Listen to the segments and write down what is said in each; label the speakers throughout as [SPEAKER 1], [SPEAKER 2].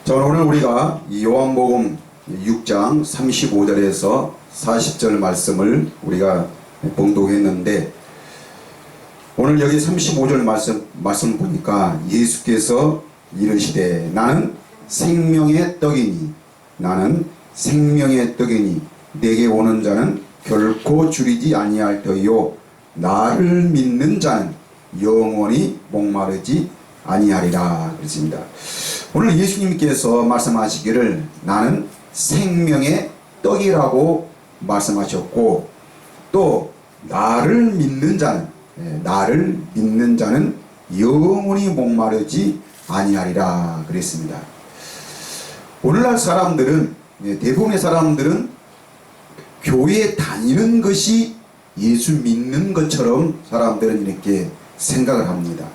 [SPEAKER 1] 자, 오늘 우리가 요한복음 6장 35절에서 40절 말씀을 우리가 봉독했는데, 오늘 여기 35절 말씀 보니까 예수께서 이르시되 나는 생명의 떡이니 내게 오는 자는 결코 줄이지 아니할 터이요 나를 믿는 자는 영원히 목마르지 아니하리라 그랬습니다. 오늘 예수님께서 말씀하시기를 나는 생명의 떡이라고 말씀하셨고, 또 나를 믿는 자는 영원히 목마르지 아니하리라 그랬습니다. 오늘날 사람들은, 대부분의 사람들은 교회에 다니는 것이 예수 믿는 것처럼 사람들은 이렇게 생각을 합니다.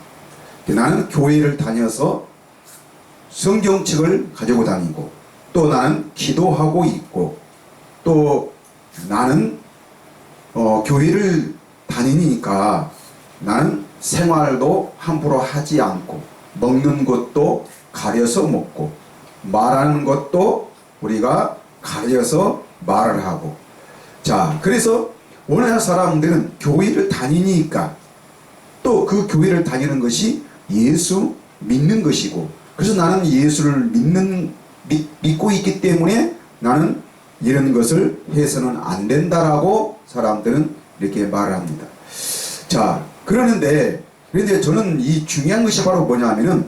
[SPEAKER 1] 나는 교회를 다녀서 성경책을 가지고 다니고, 또 나는 기도하고 있고, 또 나는 교회를 다니니까 나는 생활도 함부로 하지 않고, 먹는 것도 가려서 먹고, 말하는 것도 우리가 가려서 말을 하고. 자, 그래서 오늘날 사람들은 교회를 다니니까 또 그 교회를 다니는 것이 예수 믿는 것이고, 그래서 나는 예수를 믿고 있기 때문에 나는 이런 것을 해서는 안 된다라고 사람들은 이렇게 말을 합니다. 자, 그런데 저는 이 중요한 것이 바로 뭐냐면은,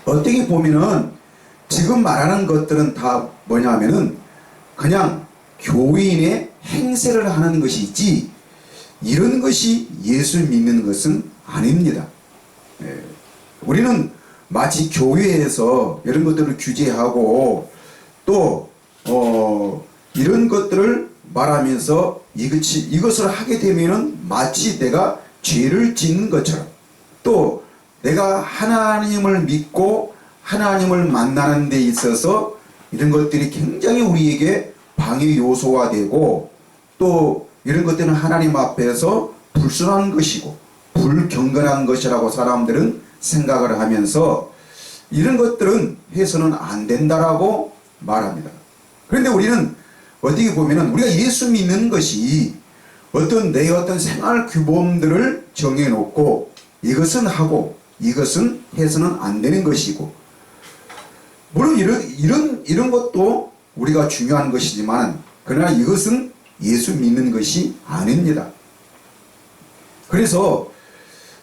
[SPEAKER 1] 어떻게 보면은 지금 말하는 것들은 다 뭐냐면은 그냥 교인의 행세를 하는 것이지, 이런 것이 예수 믿는 것은 아닙니다. 우리는 마치 교회에서 이런 것들을 규제하고 또 이런 것들을 말하면서 이것을 하게 되면은 마치 내가 죄를 짓는 것처럼, 또 내가 하나님을 믿고 하나님을 만나는 데 있어서 이런 것들이 굉장히 우리에게 방해 요소가 되고, 또 이런 것들은 하나님 앞에서 불순한 것이고 불경건한 것이라고 사람들은 생각을 하면서 이런 것들은 해서는 안 된다라고 말합니다. 그런데 우리는 어떻게 보면은 우리가 예수 믿는 것이 내 어떤 생활 규범들을 정해놓고 이것은 하고 이것은 해서는 안 되는 것이고, 물론 이런 것도 우리가 중요한 것이지만, 그러나 이것은 예수 믿는 것이 아닙니다. 그래서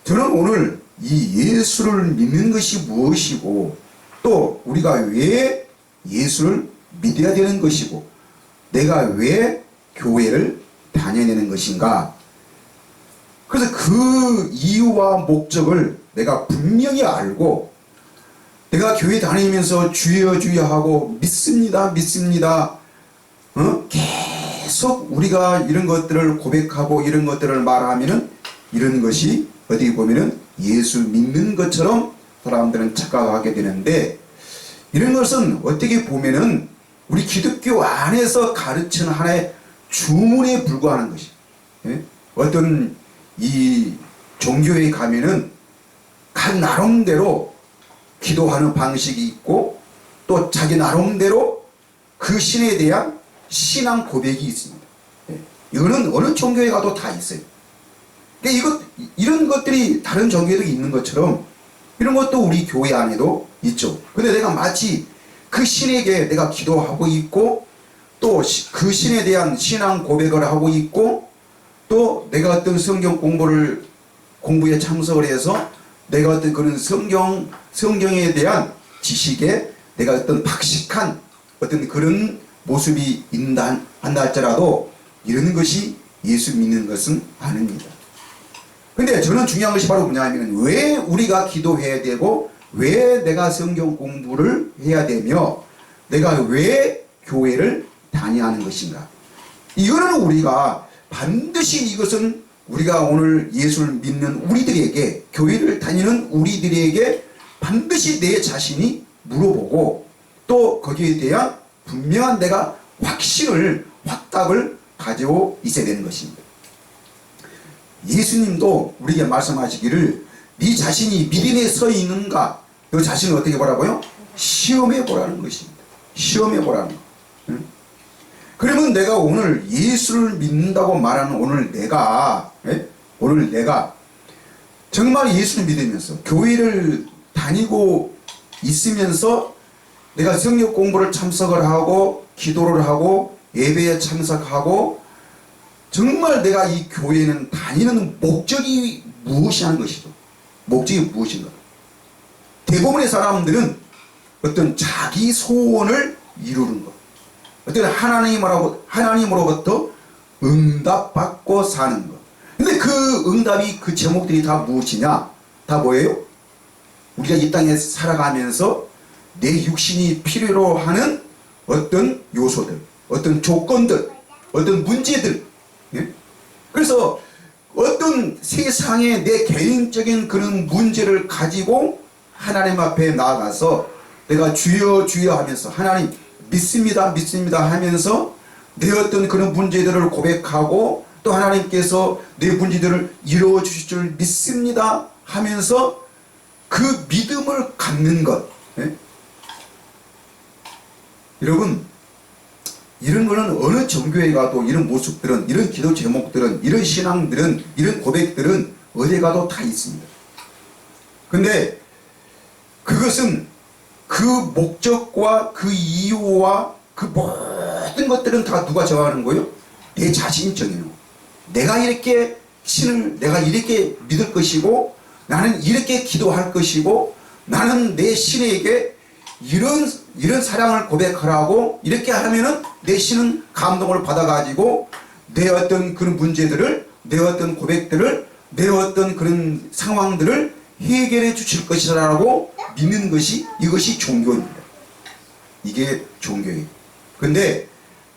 [SPEAKER 1] 저는 오늘 이 예수를 믿는 것이 무엇이고, 또 우리가 왜 예수를 믿어야 되는 것이고, 내가 왜 교회를 다녀야 되는 것인가, 그래서 그 이유와 목적을 내가 분명히 알고, 내가 교회 다니면서 주여 주여 하고 믿습니다 계속 우리가 이런 것들을 고백하고 이런 것들을 말하면은, 이런 것이 어떻게 보면은 예수 믿는 것처럼 사람들은 착각하게 되는데, 이런 것은 어떻게 보면은 우리 기독교 안에서 가르치는 하나의 주문에 불과하는 것이. 어떤 이 종교에 가면은 각 나름대로 기도하는 방식이 있고, 또 자기 나름대로 그 신에 대한 신앙 고백이 있습니다. 이거는 어느 종교에 가도 다 있어요. 이런 것들이 다른 종교에도 있는 것처럼 이런 것도 우리 교회 안에도 있죠. 근데 내가 마치 그 신에게 내가 기도하고 있고, 또 그 신에 대한 신앙 고백을 하고 있고, 또 내가 어떤 성경 공부에 참석을 해서 내가 어떤 그런 성경에 대한 지식에 내가 어떤 박식한 어떤 그런 모습이 한다 할지라도, 이런 것이 예수 믿는 것은 아닙니다. 근데 저는 중요한 것이 바로 뭐냐면, 왜 우리가 기도해야 되고, 왜 내가 성경 공부를 해야 되며, 내가 왜 교회를 다녀야 하는 것인가. 이거는 우리가 반드시, 이것은 우리가 오늘 예수를 믿는 우리들에게, 교회를 다니는 우리들에게 반드시 내 자신이 물어보고, 또 거기에 대한 분명한 내가 확답을 가지고 있어야 되는 것입니다. 예수님도 우리에게 말씀하시기를 네 자신이 미련에 서 있는가? 너 자신을 어떻게 보라고요? 시험해 보라는 것입니다. 시험해 보라는 거. 응? 그러면 내가 오늘 예수를 믿는다고 말하는 오늘 내가 정말 예수를 믿으면서 교회를 다니고 있으면서 내가 성경 공부를 참석을 하고 기도를 하고 예배에 참석하고 정말 내가 이 교회는 다니는 목적이 무엇이 하는 것이죠. 목적이 무엇인가. 대부분의 사람들은 어떤 자기 소원을 이루는 것, 어떤 하나님으로부터 응답받고 사는 것. 근데 그 응답이 그 제목들이 다 무엇이냐? 다 뭐예요? 우리가 이 땅에 살아가면서 내 육신이 필요로 하는 어떤 요소들, 어떤 조건들, 어떤 문제들. 예? 그래서 어떤 세상에 내 개인적인 그런 문제를 가지고 하나님 앞에 나아가서 내가 주여 주여 하면서 하나님 믿습니다 믿습니다 하면서 내 어떤 그런 문제들을 고백하고 또 하나님께서 내 문제들을 이루어 주실 줄 믿습니다 하면서 그 믿음을 갖는 것. 예? 여러분, 이런 거는 어느 종교에 가도 이런 모습들은, 이런 기도 제목들은, 이런 신앙들은, 이런 고백들은 어디 가도 다 있습니다. 근데 그것은 그 목적과 그 이유와 그 모든 것들은 다 누가 정하는 거예요? 내 자신이 정해요. 내가 이렇게 신을 내가 이렇게 믿을 것이고 나는 이렇게 기도할 것이고 나는 내 신에게 이런 사랑을 고백하라고 이렇게 하면은 내 신은 감동을 받아가지고 내 어떤 그런 문제들을 내 어떤 고백들을 내 어떤 그런 상황들을 해결해 주실 것이라고 믿는 것이 이것이 종교입니다. 이게 종교예요. 근데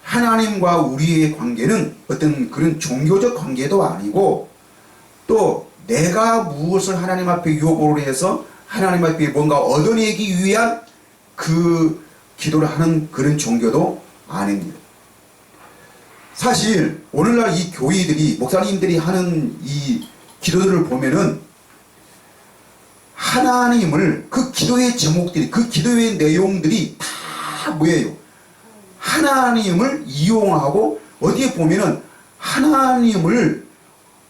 [SPEAKER 1] 하나님과 우리의 관계는 어떤 그런 종교적 관계도 아니고 또 내가 무엇을 하나님 앞에 요구를 해서 하나님 앞에 뭔가 얻어내기 위한 그 기도를 하는 그런 종교도 아닙니다. 사실 오늘날 이 교회들이 목사님들이 하는 이 기도들을 보면은 하나님을 그 기도의 제목들이 그 기도의 내용들이 다 뭐예요? 하나님을 이용하고 어디에 보면은 하나님을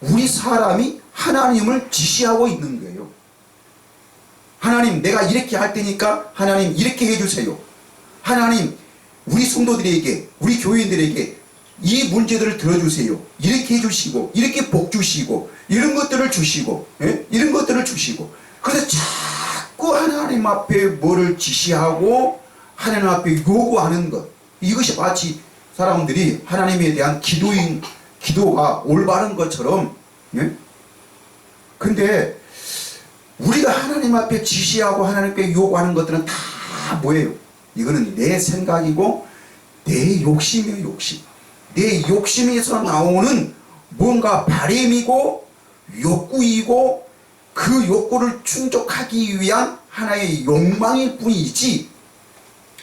[SPEAKER 1] 우리 사람이 하나님을 지시하고 있는 거예요. 하나님 내가 이렇게 할 테니까 하나님 이렇게 해주세요. 하나님 우리 성도들에게 우리 교인들에게 이 문제들을 들어주세요. 이렇게 해주시고 이렇게 복 주시고 이런 것들을 주시고 이런 것들을 주시고 그래서 자꾸 하나님 앞에 뭐를 지시하고 하나님 앞에 요구하는 것 이것이 마치 사람들이 하나님에 대한 기도가 올바른 것처럼 근데 우리가 하나님 앞에 지시하고 하나님께 요구하는 것들은 다 뭐예요? 이거는 내 생각이고 내 욕심이에요. 욕심. 내 욕심에서 나오는 뭔가 바램이고 욕구이고 그 욕구를 충족하기 위한 하나의 욕망일 뿐이지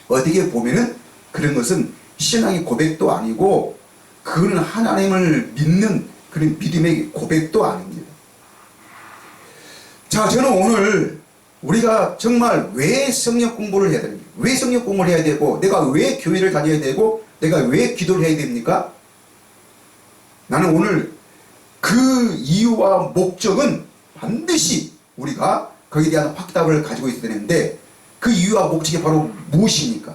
[SPEAKER 1] 어떻게 보면은 그런 것은 신앙의 고백도 아니고 그거는 하나님을 믿는 그런 믿음의 고백도 아닙니다. 자, 저는 오늘 우리가 정말 왜 성경 공부를 해야 됩니까? 왜 성경 공부를 해야 되고 내가 왜 교회를 다녀야 되고 내가 왜 기도를 해야 됩니까? 나는 오늘 그 이유와 목적은 반드시 우리가 거기에 대한 확답을 가지고 있어야 되는데 그 이유와 목적이 바로 무엇입니까?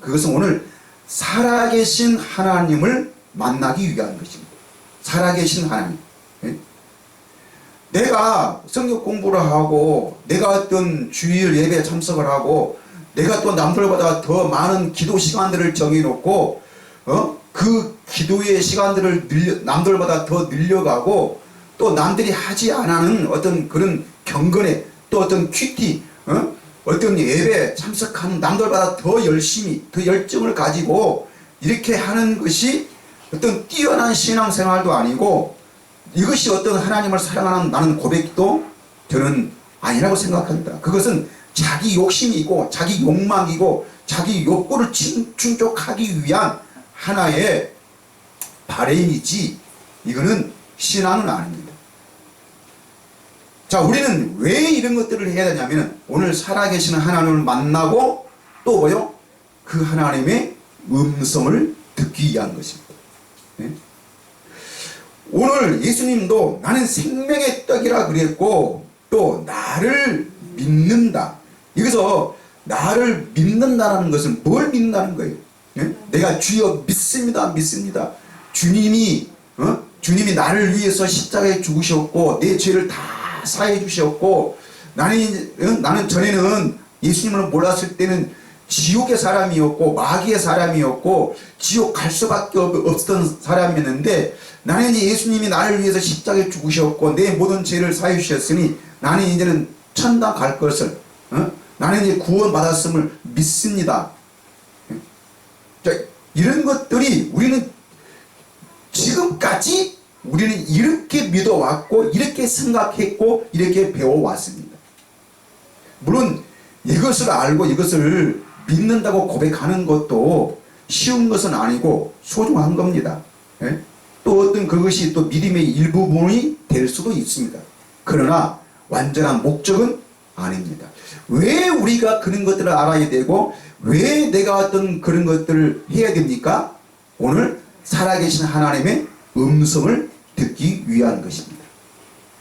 [SPEAKER 1] 그것은 오늘 살아계신 하나님을 만나기 위한 것입니다. 살아계신 하나님. 내가 성경 공부를 하고 내가 어떤 주일 예배에 참석을 하고 내가 또 남들보다 더 많은 기도 시간들을 정해놓고 그 기도의 시간들을 남들보다 더 늘려가고 또 남들이 하지 않는 어떤 그런 경건에 또 어떤 큐티 어떤 예배에 참석하는 남들보다 더 열심히 더 열정을 가지고 이렇게 하는 것이 어떤 뛰어난 신앙생활도 아니고 이것이 어떤 하나님을 사랑하는 나는 고백도 저는 아니라고 생각합니다. 그것은 자기 욕심이고 자기 욕망이고 자기 욕구를 충족하기 위한 하나의 바램이지 이거는 신앙은 아닙니다. 자, 우리는 왜 이런 것들을 해야 되냐면 오늘 살아계시는 하나님을 만나고 또 뭐요? 그 하나님의 음성을 듣기 위한 것입니다. 네? 오늘 예수님도 나는 생명의 떡이라 그랬고 또 나를 믿는다. 여기서 나를 믿는다는 것은 뭘 믿는다는 거예요? 네? 내가 주여 믿습니다. 믿습니다. 주님이 주님이 나를 위해서 십자가에 죽으셨고 내 죄를 다 사해 주셨고 나는 전에는 예수님을 몰랐을 때는 지옥의 사람이었고 마귀의 사람이었고 지옥 갈 수밖에 없었던 사람이었는데 나는 이제 예수님이 나를 위해서 십자가에 죽으셨고 내 모든 죄를 사해 주셨으니 나는 이제는 천당 갈 것을 나는 이제 구원받았음을 믿습니다. 자, 이런 것들이 우리는 지금까지 우리는 이렇게 믿어왔고 이렇게 생각했고 이렇게 배워왔습니다. 물론 이것을 알고 이것을 믿는다고 고백하는 것도 쉬운 것은 아니고 소중한 겁니다. 예? 또 어떤 그것이 또 믿음의 일부분이 될 수도 있습니다. 그러나 완전한 목적은 아닙니다. 왜 우리가 그런 것들을 알아야 되고 왜 내가 어떤 그런 것들을 해야 됩니까? 오늘 살아계신 하나님의 음성을 듣기 위한 것입니다.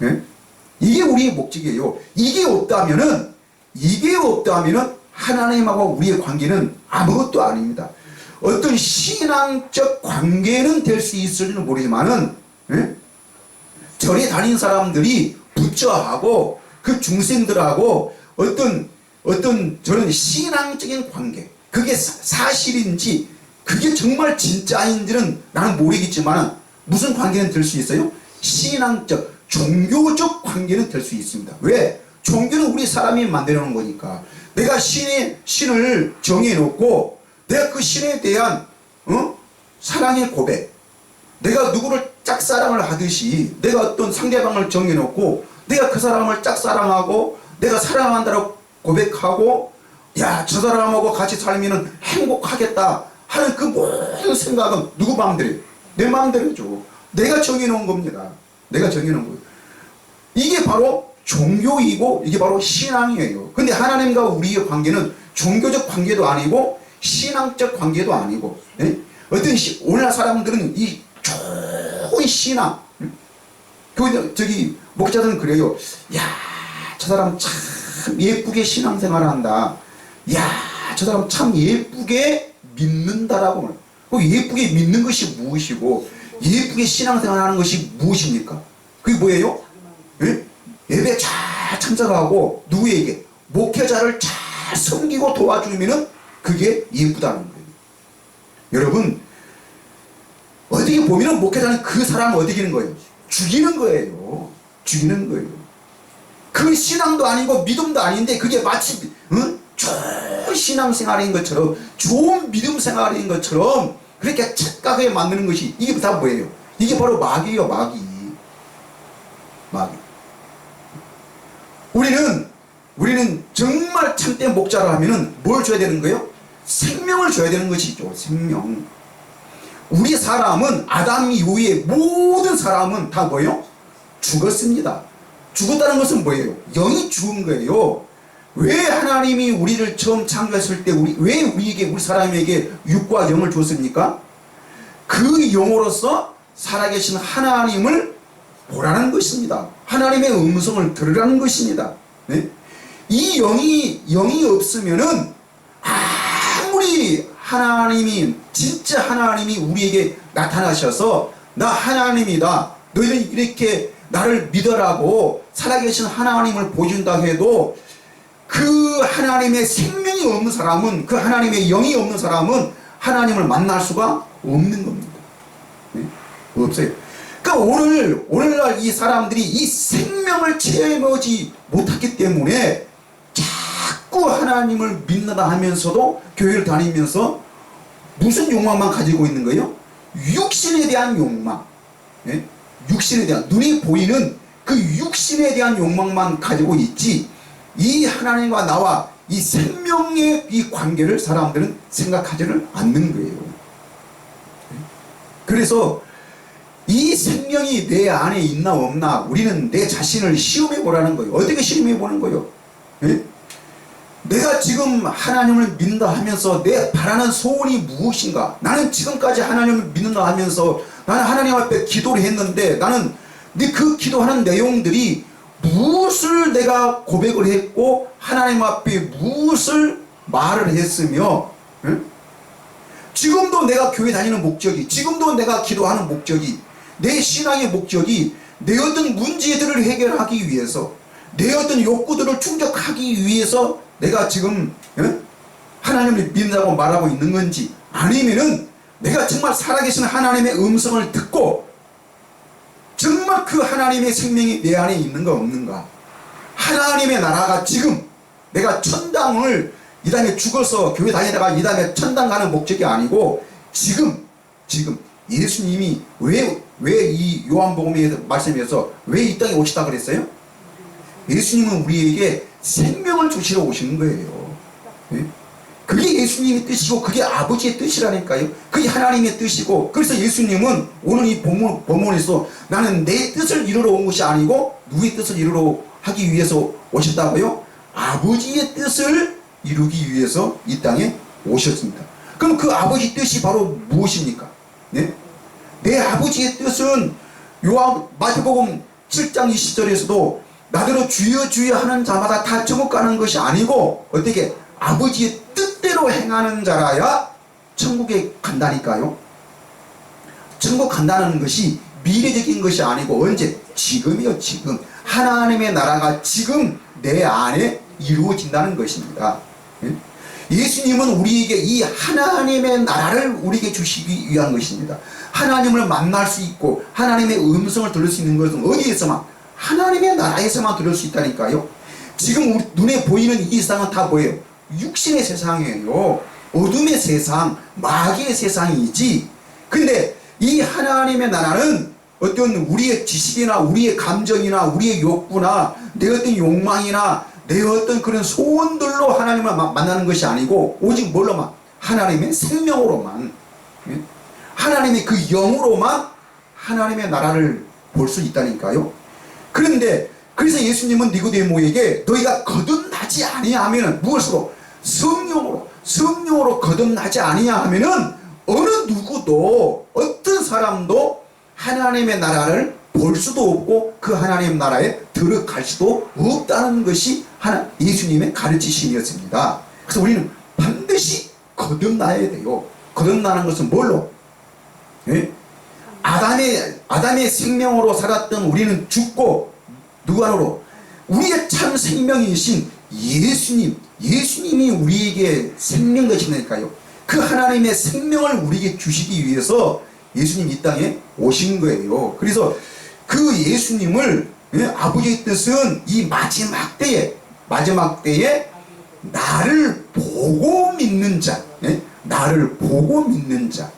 [SPEAKER 1] 예? 이게 우리의 목적이에요. 이게 없다면은 하나님하고 우리의 관계는 아무것도 아닙니다. 어떤 신앙적 관계는 될 수 있을지는 모르지만은 예? 절에 다닌 사람들이 부처하고 그 중생들하고 어떤 저런 신앙적인 관계 그게 사실인지 그게 정말 진짜인지는 나는 모르겠지만 무슨 관계는 될 수 있어요? 신앙적 종교적 관계는 될 수 있습니다. 왜? 종교는 우리 사람이 만들어 놓은 거니까 내가 신을 정해놓고 내가 그 신에 대한 사랑의 고백 내가 누구를 짝사랑을 하듯이 내가 어떤 상대방을 정해놓고 내가 그 사람을 짝사랑하고 내가 사랑한다고 고백하고 야, 저 사람하고 같이 살면 행복하겠다 하는 그 모든 생각은 누구 마음대로예요? 내 마음대로죠. 내가 정해놓은 겁니다. 내가 정해놓은 거예요. 이게 바로 종교이고 이게 바로 신앙이에요. 근데 하나님과 우리의 관계는 종교적 관계도 아니고 신앙적 관계도 아니고 예? 어떤 오늘날 사람들은 이 좋은 신앙 저기 목자들은 그래요. 야, 저 사람 참 예쁘게 신앙생활을 한다. 야, 저 사람 참 예쁘게 믿는다라고. 예쁘게 믿는 것이 무엇이고 예쁘게 신앙생활하는 것이 무엇입니까? 그게 뭐예요? 예? 예배 잘 참석하고 누구에게? 목회자를 잘 섬기고 도와주면은 그게 예쁘다는 거예요. 여러분 어떻게 보면은 목회자는 그 사람을 어떻게 하는 거예요? 죽이는 거예요. 죽이는 거예요. 그 신앙도 아니고 믿음도 아닌데 그게 마치 좋은 신앙생활인 것처럼 좋은 믿음 생활인 것처럼 그렇게 착각에 만드는 것이 이게 다 뭐예요? 이게 바로 마귀예요. 마귀. 우리는 정말 참된 목자를 하면은 뭘 줘야 되는 거예요? 생명을 줘야 되는 것이죠. 생명. 우리 사람은 아담 이후에 모든 사람은 다 뭐예요? 죽었습니다. 죽었다는 것은 뭐예요? 영이 죽은 거예요. 왜 하나님이 우리를 처음 창조했을 때 왜 우리 사람에게 육과 영을 줬습니까? 그 영으로서 살아계신 하나님을 보라는 것입니다. 하나님의 음성을 들으라는 것입니다. 네? 이 영이 없으면은 아무리 진짜 하나님이 우리에게 나타나셔서 나 하나님이다. 너희는 이렇게 나를 믿어라고 살아계신 하나님을 보여준다 해도 그 하나님의 생명이 없는 사람은 그 하나님의 영이 없는 사람은 하나님을 만날 수가 없는 겁니다. 네? 없어요. 그러니까 오늘날 이 사람들이 이 생명을 체험하지 못했기 때문에 자꾸 하나님을 믿는다 하면서도 교회를 다니면서 무슨 욕망만 가지고 있는 거예요? 육신에 대한 욕망. 네? 육신에 대한 눈이 보이는 그 육신에 대한 욕망만 가지고 있지 이 하나님과 나와 이 생명의 이 관계를 사람들은 생각하지는 않는 거예요. 그래서 이 생명이 내 안에 있나 없나 우리는 내 자신을 시험해 보라는 거예요. 어떻게 시험해 보는 거예요? 예? 내가 지금 하나님을 믿는다 하면서 내 바라는 소원이 무엇인가? 나는 지금까지 하나님을 믿는다 하면서 나는 하나님 앞에 기도를 했는데 나는 그 기도하는 내용들이 무엇을 내가 고백을 했고 하나님 앞에 무엇을 말을 했으며, 응? 지금도 내가 교회 다니는 목적이, 지금도 내가 기도하는 목적이, 내 신앙의 목적이 내 어떤 문제들을 해결하기 위해서, 내 어떤 욕구들을 충족하기 위해서 내가 지금 하나님을 믿는다고 말하고 있는 건지, 아니면은 내가 정말 살아계신 하나님의 음성을 듣고 정말 그 하나님의 생명이 내 안에 있는가 없는가. 하나님의 나라가 지금 내가 천당을 이 다음에 죽어서 교회 다니다가 이 다음에 천당 가는 목적이 아니고 지금 예수님이 왜 이 요한복음의 말씀에서 왜 이 땅에 오시다 그랬어요? 예수님은 우리에게 생명을 주시러 오시는 거예요. 네? 그게 예수님의 뜻이고 그게 아버지의 뜻이라니까요. 그게 하나님의 뜻이고, 그래서 예수님은 오늘 이 본문에서 나는 내 뜻을 이루러 온 것이 아니고 누구의 뜻을 이루러 하기 위해서 오셨다고요? 아버지의 뜻을 이루기 위해서 이 땅에 오셨습니다. 그럼 그 아버지 뜻이 바로 무엇입니까? 네? 내 아버지의 뜻은 마태복음 7장 20절에서도 나더러 주여 주여 하는 자마다 다 천국 가는 것이 아니고 어떻게 아버지의 뜻대로 행하는 자라야 천국에 간다니까요. 천국 간다는 것이 미래적인 것이 아니고 언제? 지금이요. 지금 하나님의 나라가 지금 내 안에 이루어진다는 것입니다. 예수님은 우리에게 이 하나님의 나라를 우리에게 주시기 위한 것입니다. 하나님을 만날 수 있고 하나님의 음성을 들을 수 있는 것은 어디에서만? 하나님의 나라에서만 들을 수 있다니까요. 지금 우리 눈에 보이는 이 세상은 다 뭐예요? 육신의 세상이에요. 어둠의 세상, 마귀의 세상이지. 근데 이 하나님의 나라는 어떤 우리의 지식이나 우리의 감정이나 우리의 욕구나 내 어떤 욕망이나 내 어떤 그런 소원들로 하나님을 만나는 것이 아니고 오직 뭘로만? 하나님의 생명으로만, 하나님의 그 영으로만 하나님의 나라를 볼 수 있다니까요. 그런데 그래서 예수님은 니고데모에게 너희가 거듭나지 아니하면은 무엇으로? 성령으로 거듭나지 아니하면은 어느 누구도 어떤 사람도 하나님의 나라를 볼 수도 없고 그 하나님 나라에 들어갈 수도 없다는 것이 예수님의 가르치심이었습니다. 그래서 우리는 반드시 거듭나야 돼요. 거듭나는 것은 뭘로? 예? 아담의 생명으로 살았던 우리는 죽고 누구 안으로? 우리의 참 생명이신 예수님이 우리에게 생명 되시니까요. 그 하나님의 생명을 우리에게 주시기 위해서 예수님 이 땅에 오신 거예요. 그래서 그 예수님을, 아버지의 뜻은 이 마지막 때에 나를 보고 믿는 자, 나를 보고 믿는 자,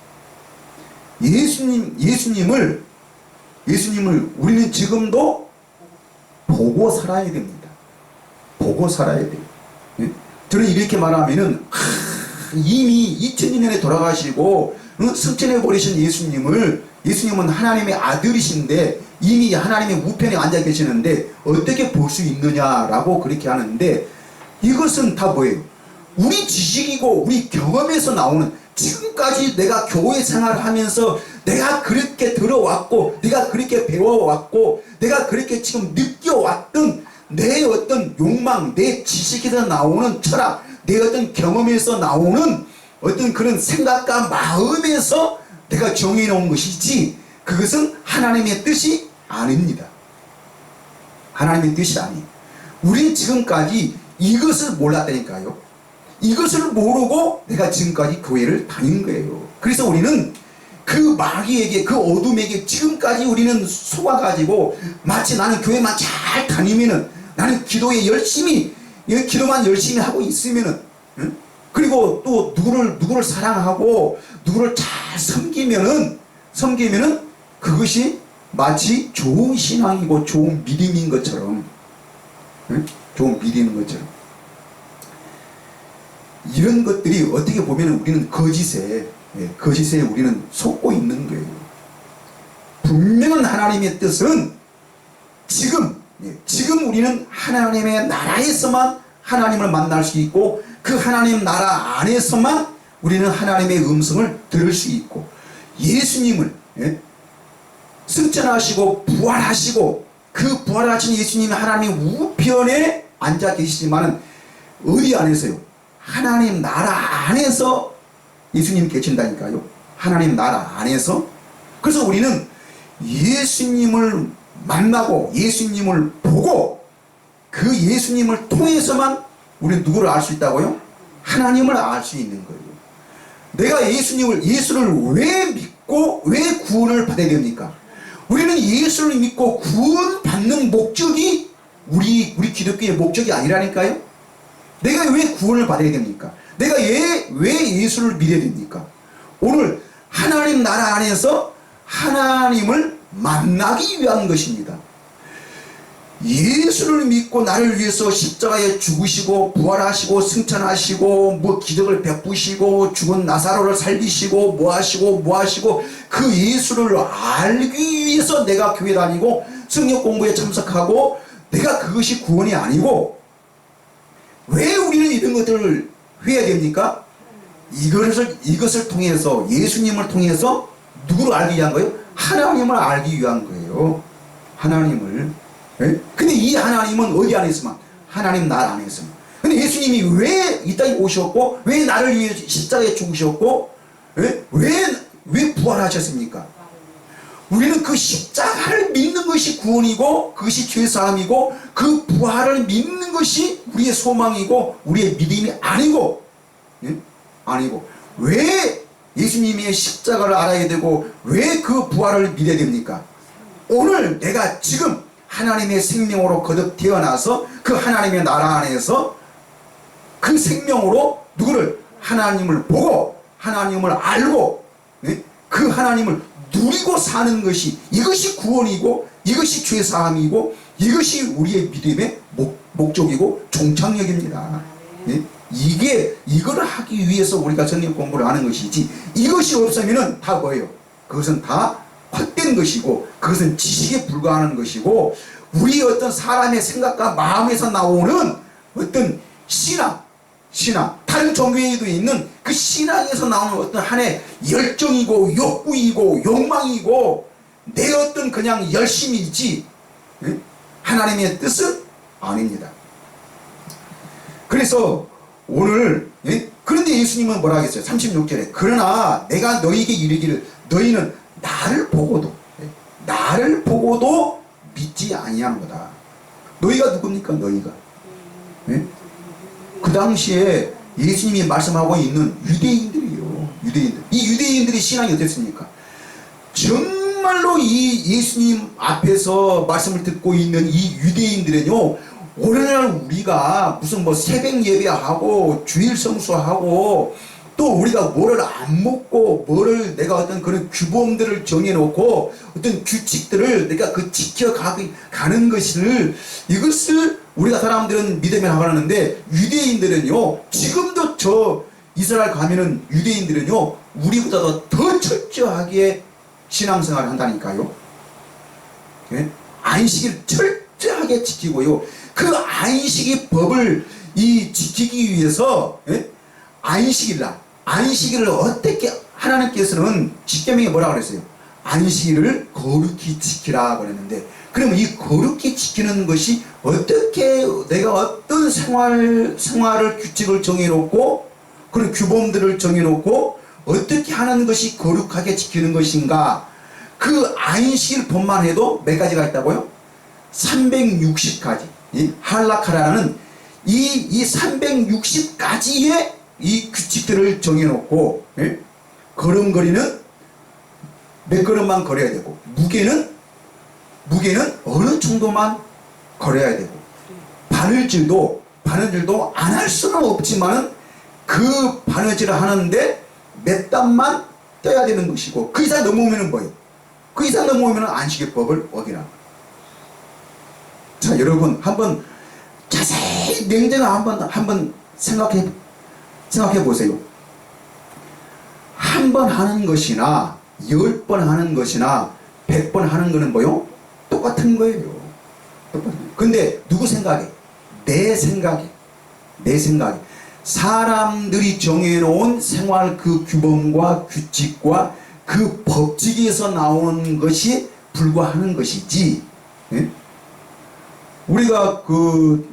[SPEAKER 1] 예수님을 우리는 지금도 보고 살아야 됩니다. 보고 살아야 돼요. 저는 이렇게 말하면은 이미 2000년에 돌아가시고 승천해 버리신 예수님은 하나님의 아들이신데 이미 하나님의 우편에 앉아 계시는데 어떻게 볼 수 있느냐라고 그렇게 하는데, 이것은 다 뭐예요? 우리 지식이고 우리 경험에서 나오는, 지금까지 내가 교회 생활을 하면서 내가 그렇게 들어왔고 내가 그렇게 배워왔고 내가 그렇게 지금 느껴왔던 내 어떤 욕망, 내 지식에서 나오는 철학, 내 어떤 경험에서 나오는 어떤 그런 생각과 마음에서 내가 정해놓은 것이지 그것은 하나님의 뜻이 아닙니다. 하나님의 뜻이 아니에요. 우리는 지금까지 이것을 몰랐다니까요. 이것을 모르고 내가 지금까지 교회를 다닌 거예요. 그래서 우리는 그 마귀에게, 그 어둠에게 지금까지 우리는 속아가지고 마치 나는 교회만 잘 다니면은, 나는 기도만 열심히 하고 있으면은, 그리고 또 누구를 사랑하고 누구를 잘 섬기면은 그것이 마치 좋은 신앙이고 좋은 믿음인 것처럼, 좋은 믿음인 것처럼, 이런 것들이 어떻게 보면 우리는 거짓에 우리는 속고 있는 거예요. 분명한 하나님의 뜻은 지금 우리는 하나님의 나라에서만 하나님을 만날 수 있고 그 하나님 나라 안에서만 우리는 하나님의 음성을 들을 수 있고 예수님을 승천하시고 부활하시고 그 부활하신 예수님이 하나님 우편에 앉아 계시지만은 어디 안에서요? 하나님 나라 안에서 예수님 계신다니까요. 하나님 나라 안에서. 그래서 우리는 예수님을 만나고 예수님을 보고 그 예수님을 통해서만 우리는 누구를 알 수 있다고요? 하나님을 알 수 있는 거예요. 내가 예수를 왜 믿고 왜 구원을 받아야 됩니까? 우리는 예수를 믿고 구원받는 목적이 우리 기독교의 목적이 아니라니까요. 내가 왜 구원을 받아야 됩니까? 내가 왜 예수를 믿어야 됩니까? 오늘 하나님 나라 안에서 하나님을 만나기 위한 것입니다. 예수를 믿고 나를 위해서 십자가에 죽으시고 부활하시고 승천하시고 뭐 기적을 베푸시고 죽은 나사로를 살리시고 뭐 하시고 그 예수를 알기 위해서 내가 교회 다니고 성경 공부에 참석하고 내가 그것이 구원이 아니고 왜 우리는 이런 것들을 해야 됩니까? 이것을 통해서 예수님을 통해서 누구를 알기 위한 거예요? 하나님을 알기 위한 거예요. 하나님을. 근데 이 하나님은 어디 안에 있으면? 하나님 나라 안에 있으면. 근데 예수님이 왜 이 땅에 오셨고 왜 나를 위해 십자가에 죽으셨고 왜 부활하셨습니까? 우리는 그 십자가를 믿는 것이 구원이고 그것이 죄사함이고 그 부활을 믿는 것이 우리의 소망이고 우리의 믿음이 아니고 왜 예수님의 십자가를 알아야 되고 왜 그 부활을 믿어야 됩니까? 오늘 내가 지금 하나님의 생명으로 거듭 태어나서 그 하나님의 나라 안에서 그 생명으로 누구를? 하나님을 보고 하나님을 알고 그 하나님을 누리고 사는 것이 이것이 구원이고 이것이 죄사함이고 이것이 우리의 믿음의 목적이고 종착역입니다. 이거를 하기 위해서 우리가 성경 공부를 하는 것이지 이것이 없으면은 다 뭐예요? 그것은 다 헛된 것이고 그것은 지식에 불과하는 것이고 우리 어떤 사람의 생각과 마음에서 나오는 어떤 신앙 다른 종교에도 있는 그 신앙에서 나오는 어떤 하나의 열정이고 욕구이고 욕망이고 내 어떤 그냥 열심이지 하나님의 뜻은 아닙니다. 그래서 오늘 그런데 예수님은 뭐라 하겠어요? 36절에 그러나 내가 너희에게 이르기를 너희는 나를 보고도 믿지 아니한 거다. 너희가 누굽니까? 너희가 그 당시에 예수님이 말씀하고 있는 유대인들이요. 이 유대인들의 신앙이 어땠습니까? 정말로 이 예수님 앞에서 말씀을 듣고 있는 이 유대인들은요, 오늘날 우리가 무슨 뭐 새벽 예배하고 주일 성수하고 또 우리가 뭐를 안 먹고 뭐를 내가 어떤 그런 규범들을 정해놓고 어떤 규칙들을 내가 그 지켜가는 것을 이것을 우리가 사람들은 믿으면 하는데 유대인들은요 지금도 저 이스라엘 가면은 유대인들은요 우리보다도 더 철저하게 신앙생활을 한다니까요. 안식일 철저하게 지키고요. 그 안식의 법을 지키기 위해서 안식일을 어떻게 하나님께서는 십계명에 뭐라고 그랬어요? 안식일을 거룩히 지키라 그랬는데 그러면 이 거룩히 지키는 것이 어떻게 내가 어떤 생활을 규칙을 정해놓고 그런 규범들을 정해놓고 어떻게 하는 것이 거룩하게 지키는 것인가? 그 안식일법만 해도 몇 가지가 있다고요? 360가지. 이 할라카라는 이 360가지의 이 규칙들을 정해놓고 걸음걸이는 몇 걸음만 걸어야 되고 무게는 어느 정도만 걸어야 되고 바느질도 안 할 수는 없지만 그 바느질을 하는데 몇 단만 떼야 되는 것이고 그 이상 넘어오면 뭐예요? 그 이상 넘어오면 안식일법을 어기라. 자 여러분 한번 자세히 냉정하게 한번 생각해 보세요. 한 번 하는 것이나 10번 하는 것이나 100번 하는 거는 뭐요? 똑같은 거예요. 근데 누구 생각에? 내 생각에 내 생각에 사람들이 정해놓은 생활 그 규범과 규칙과 그 법칙에서 나오는 것이 불과하는 것이지. 예? 우리가 그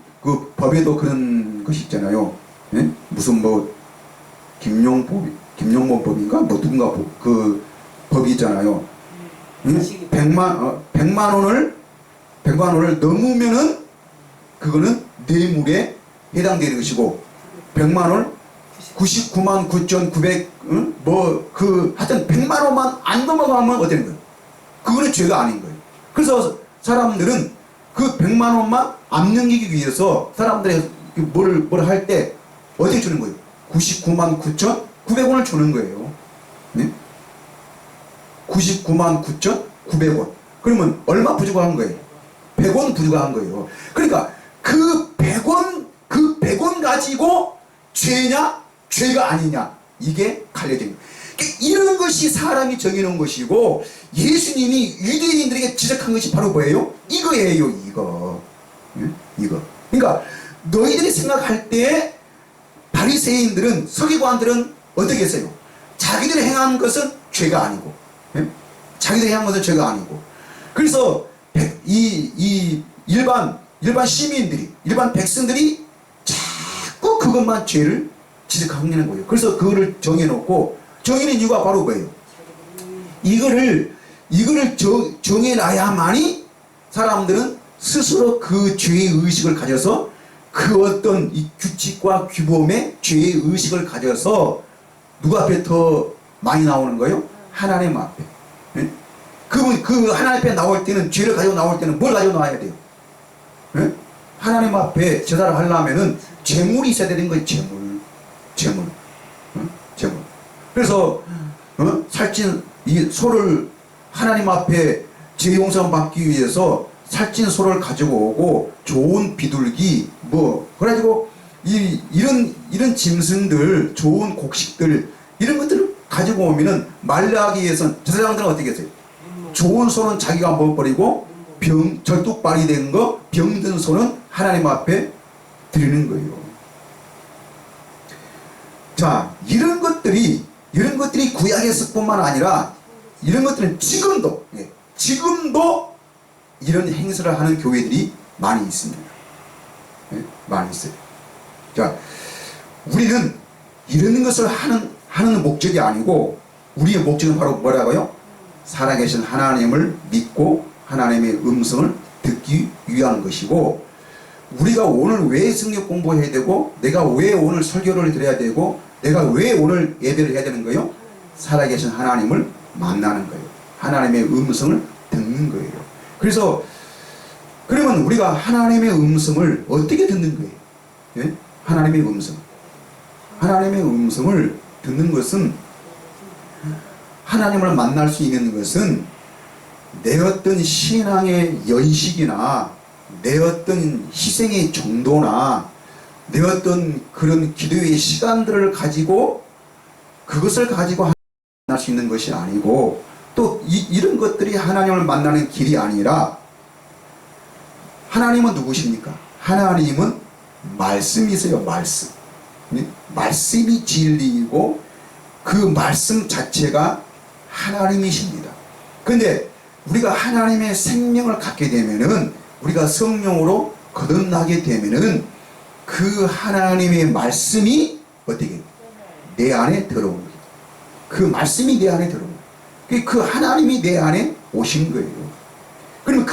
[SPEAKER 1] 법에도 그런 것이 있잖아요. 예? 무슨 뭐 김용범법인가 뭐 누군가 그 법이 있잖아요. 예? 100만 원을 넘으면은 그거는 뇌물에 해당되는 것이고 100만 원 99만 9,900 뭐 그 하여튼 100만 원만 안 넘어가면 어때는 거예요? 그거는 죄가 아닌 거예요. 그래서 사람들은 그 100만 원만 안 넘기기 위해서 사람들이 뭘 할 때 어떻게 주는 거예요? 99만 9,900원을 주는 거예요. 네? 99만 9,900원. 그러면 얼마 부족한 거예요? 100원 부족한 거예요. 그러니까 그 100원 가지고 죄냐 죄가 아니냐 이게 갈려진 거예요. 이런 것이 사람이 정해놓은 것이고 예수님이 유대인들에게 지적한 것이 바로 뭐예요? 이거예요. 이거. 이거. 그러니까 너희들이 생각할 때 바리새인들은 서기관들은 어떻게 했어요? 자기들이 행한 것은 죄가 아니고 자기들이 행한 것은 죄가 아니고 그래서 이 일반 시민들이 일반 백성들이 자꾸 그것만 죄를 지적하는 거예요. 그래서 그거를 정해놓고 정해놓은 이유가 바로 뭐예요? 이거를 정해놔야만이 사람들은 스스로 그 죄의 의식을 가져서 그 어떤 이 규칙과 규범의 죄의 의식을 가져서 누구 앞에 더 많이 나오는 거예요? 하나님 앞에. 네? 그 하나님 앞에 나올 때는 죄를 가지고 나올 때는 뭘 가지고 나와야 돼요? 네? 하나님 앞에 제사를 하려면은 재물이 있어야 되는 거예요. 재물. 그래서 살찐 이 소를 하나님 앞에 죄 용서 받기 위해서 살찐 소를 가지고 오고 좋은 비둘기 뭐 그래가지고 이런 짐승들 좋은 곡식들 이런 것들을 가지고 오면은 말라기에선 제사장들은 어떻게 했어요? 좋은 소는 자기가 먹어버리고 절뚝발이 된 거 병든 소는 하나님 앞에 드리는 거예요. 자, 이런 것들이 구약에서뿐만 아니라 이런 것들은 지금도 이런 행사를 하는 교회들이 많이 있습니다. 많이 있어요. 자, 우리는 이런 것을 하는 목적이 아니고 우리의 목적은 바로 뭐라고요? 살아계신 하나님을 믿고 하나님의 음성을 듣기 위한 것이고 우리가 오늘 왜 성경 공부해야 되고 내가 왜 오늘 설교를 드려야 되고 내가 왜 오늘 예배를 해야 되는 거예요? 살아계신 하나님을 만나는 거예요. 하나님의 음성을 듣는 거예요. 그래서 그러면 우리가 하나님의 음성을 어떻게 듣는 거예요? 예? 하나님의 음성을 듣는 것은 하나님을 만날 수 있는 것은 내 어떤 신앙의 연식이나 내 어떤 희생의 정도나 내 어떤 그런 기도의 시간들을 가지고 그것을 가지고 만날 수 있는 것이 아니고 또 이런 것들이 하나님을 만나는 길이 아니라 하나님은 누구십니까? 하나님은 말씀이세요. 말씀. 말씀이 진리이고 그 말씀 자체가 하나님이십니다. 그런데 우리가 하나님의 생명을 갖게 되면은 우리가 성령으로 거듭나게 되면은 그 하나님의 말씀이 어떻게 내 안에 들어오는 거예요. 그 말씀이 내 안에 들어오는 거예요. 그 하나님이 내 안에 오신 거예요. 그러면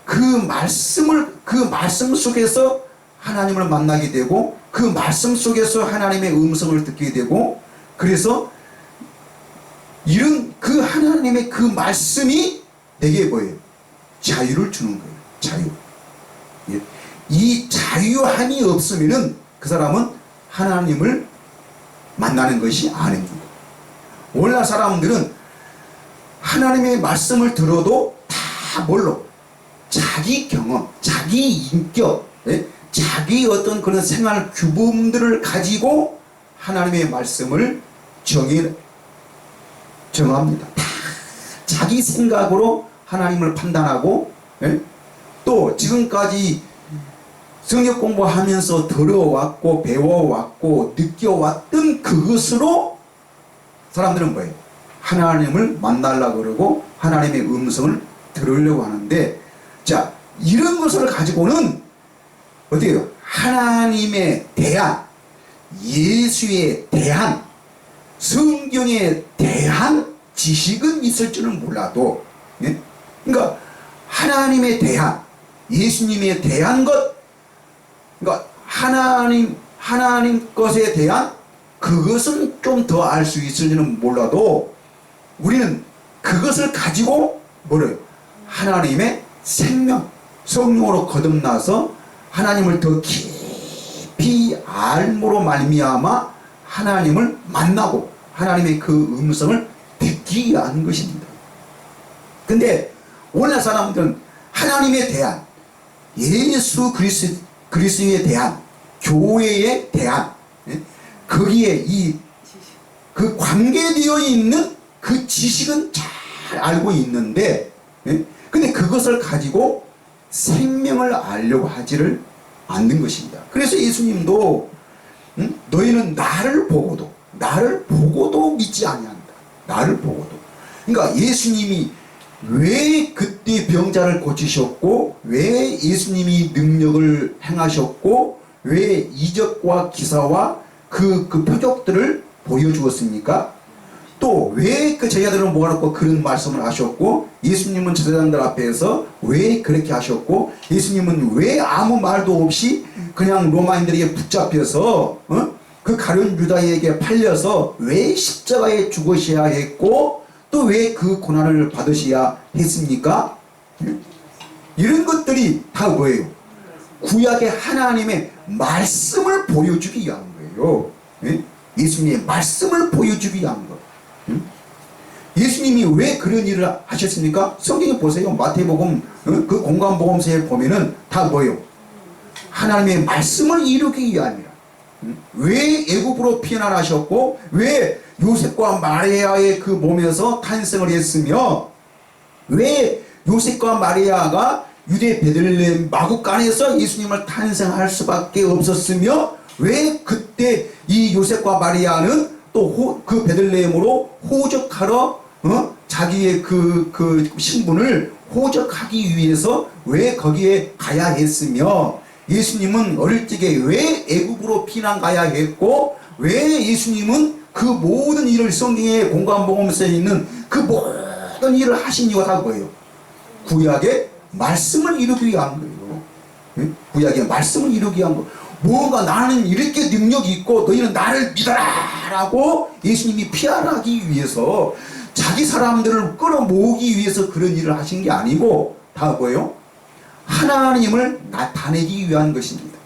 [SPEAKER 1] 그 말씀 속에서 하나님을 만나게 되고 그 말씀 속에서 하나님의 음성을 듣게 되고 그래서 이런 그 하나님의 그 말씀이 내게 뭐예요? 자유를 주는 거예요. 자유. 예. 이 자유함이 없으면은 그 사람은 하나님을 만나는 것이 아닙니다. 오늘날 사람들은 하나님의 말씀을 들어도 다 뭘로? 자기 경험, 자기 인격, 예? 자기 어떤 그런 생활 규범들을 가지고 하나님의 말씀을 정합니다. 다 자기 생각으로 하나님을 판단하고 예? 또 지금까지 성경 공부하면서 들어왔고 배워왔고 느껴왔던 그것으로 사람들은 뭐예요? 하나님을 만나려고 그러고 하나님의 음성을 들으려고 하는데, 자, 이런 것을 가지고는 어떻게 해요? 하나님에 대한, 예수에 대한, 성경에 대한 지식은 있을 줄은 몰라도, 예? 그러니까 하나님에 대한, 예수님에 대한 것, 그러니까 하나님 것에 대한 그것은 좀 더 알 수 있을지는 몰라도 우리는 그것을 가지고 뭐래요? 하나님의 생명, 성령으로 거듭나서 하나님을 더 깊이 알므로 말미암아 하나님을 만나고 하나님의 그 음성을 듣기 위한 것입니다. 근데 오늘날 사람들은 하나님에 대한, 예수 그리스도에 대한, 교회에 대한, 거기에 그 관계되어 있는 그 지식은 잘 알고 있는데, 근데 그것을 가지고 생명을 알려고 하지를 않는 것입니다. 그래서 예수님도 너희는 나를 보고도 믿지 아니한다. 나를 보고도. 그러니까 예수님이 왜 그때 병자를 고치셨고, 왜 예수님이 능력을 행하셨고, 왜 이적과 기사와 그 표적들을 보여주었습니까? 또 왜 그 제자들은 모아놓고 그런 말씀을 하셨고, 예수님은 제자들 앞에서 왜 그렇게 하셨고, 예수님은 왜 아무 말도 없이 그냥 로마인들에게 붙잡혀서 그 가룟 유다에게 팔려서 왜 십자가에 죽으셔야 했고, 또 왜 그 고난을 받으셔야 했습니까? 이런 것들이 다 뭐예요? 구약의 하나님의 말씀을 보여주기 위한 거예요. 예수님의 말씀을 보여주기 위한 거. 예수님이 왜 그런 일을 하셨습니까? 성경에 보세요. 마태복음 그 공관복음서에 보면은 다 뭐예요? 하나님의 말씀을 이루기 위함이라. 왜 애굽으로 피난하셨고, 왜 요셉과 마리아의 그 몸에서 탄생을 했으며, 왜 요셉과 마리아가 유대 베들레헴 마구간에서 예수님을 탄생할 수밖에 없었으며, 왜 그때 이 요셉과 마리아는 또 그 베들레헴으로 호적하러 자기의 그 신분을 호적하기 위해서 왜 거기에 가야 했으며, 예수님은 어릴 적에 왜 애굽으로 피난 가야 했고, 왜 예수님은 그 모든 일을 성경의 공관복음서에 있는 그 모든 일을 하신 이유가 다 뭐예요? 구약의 말씀을 이루기 위한 거예요. 구약의 말씀을 이루기 위한 거. 뭔가 나는 이렇게 능력이 있고 너희는 나를 믿어라 라고 예수님이 피하기 위해서, 자기 사람들을 끌어모으기 위해서 그런 일을 하신 게 아니고 다 뭐예요? 하나님을 나타내기 위한 것입니다.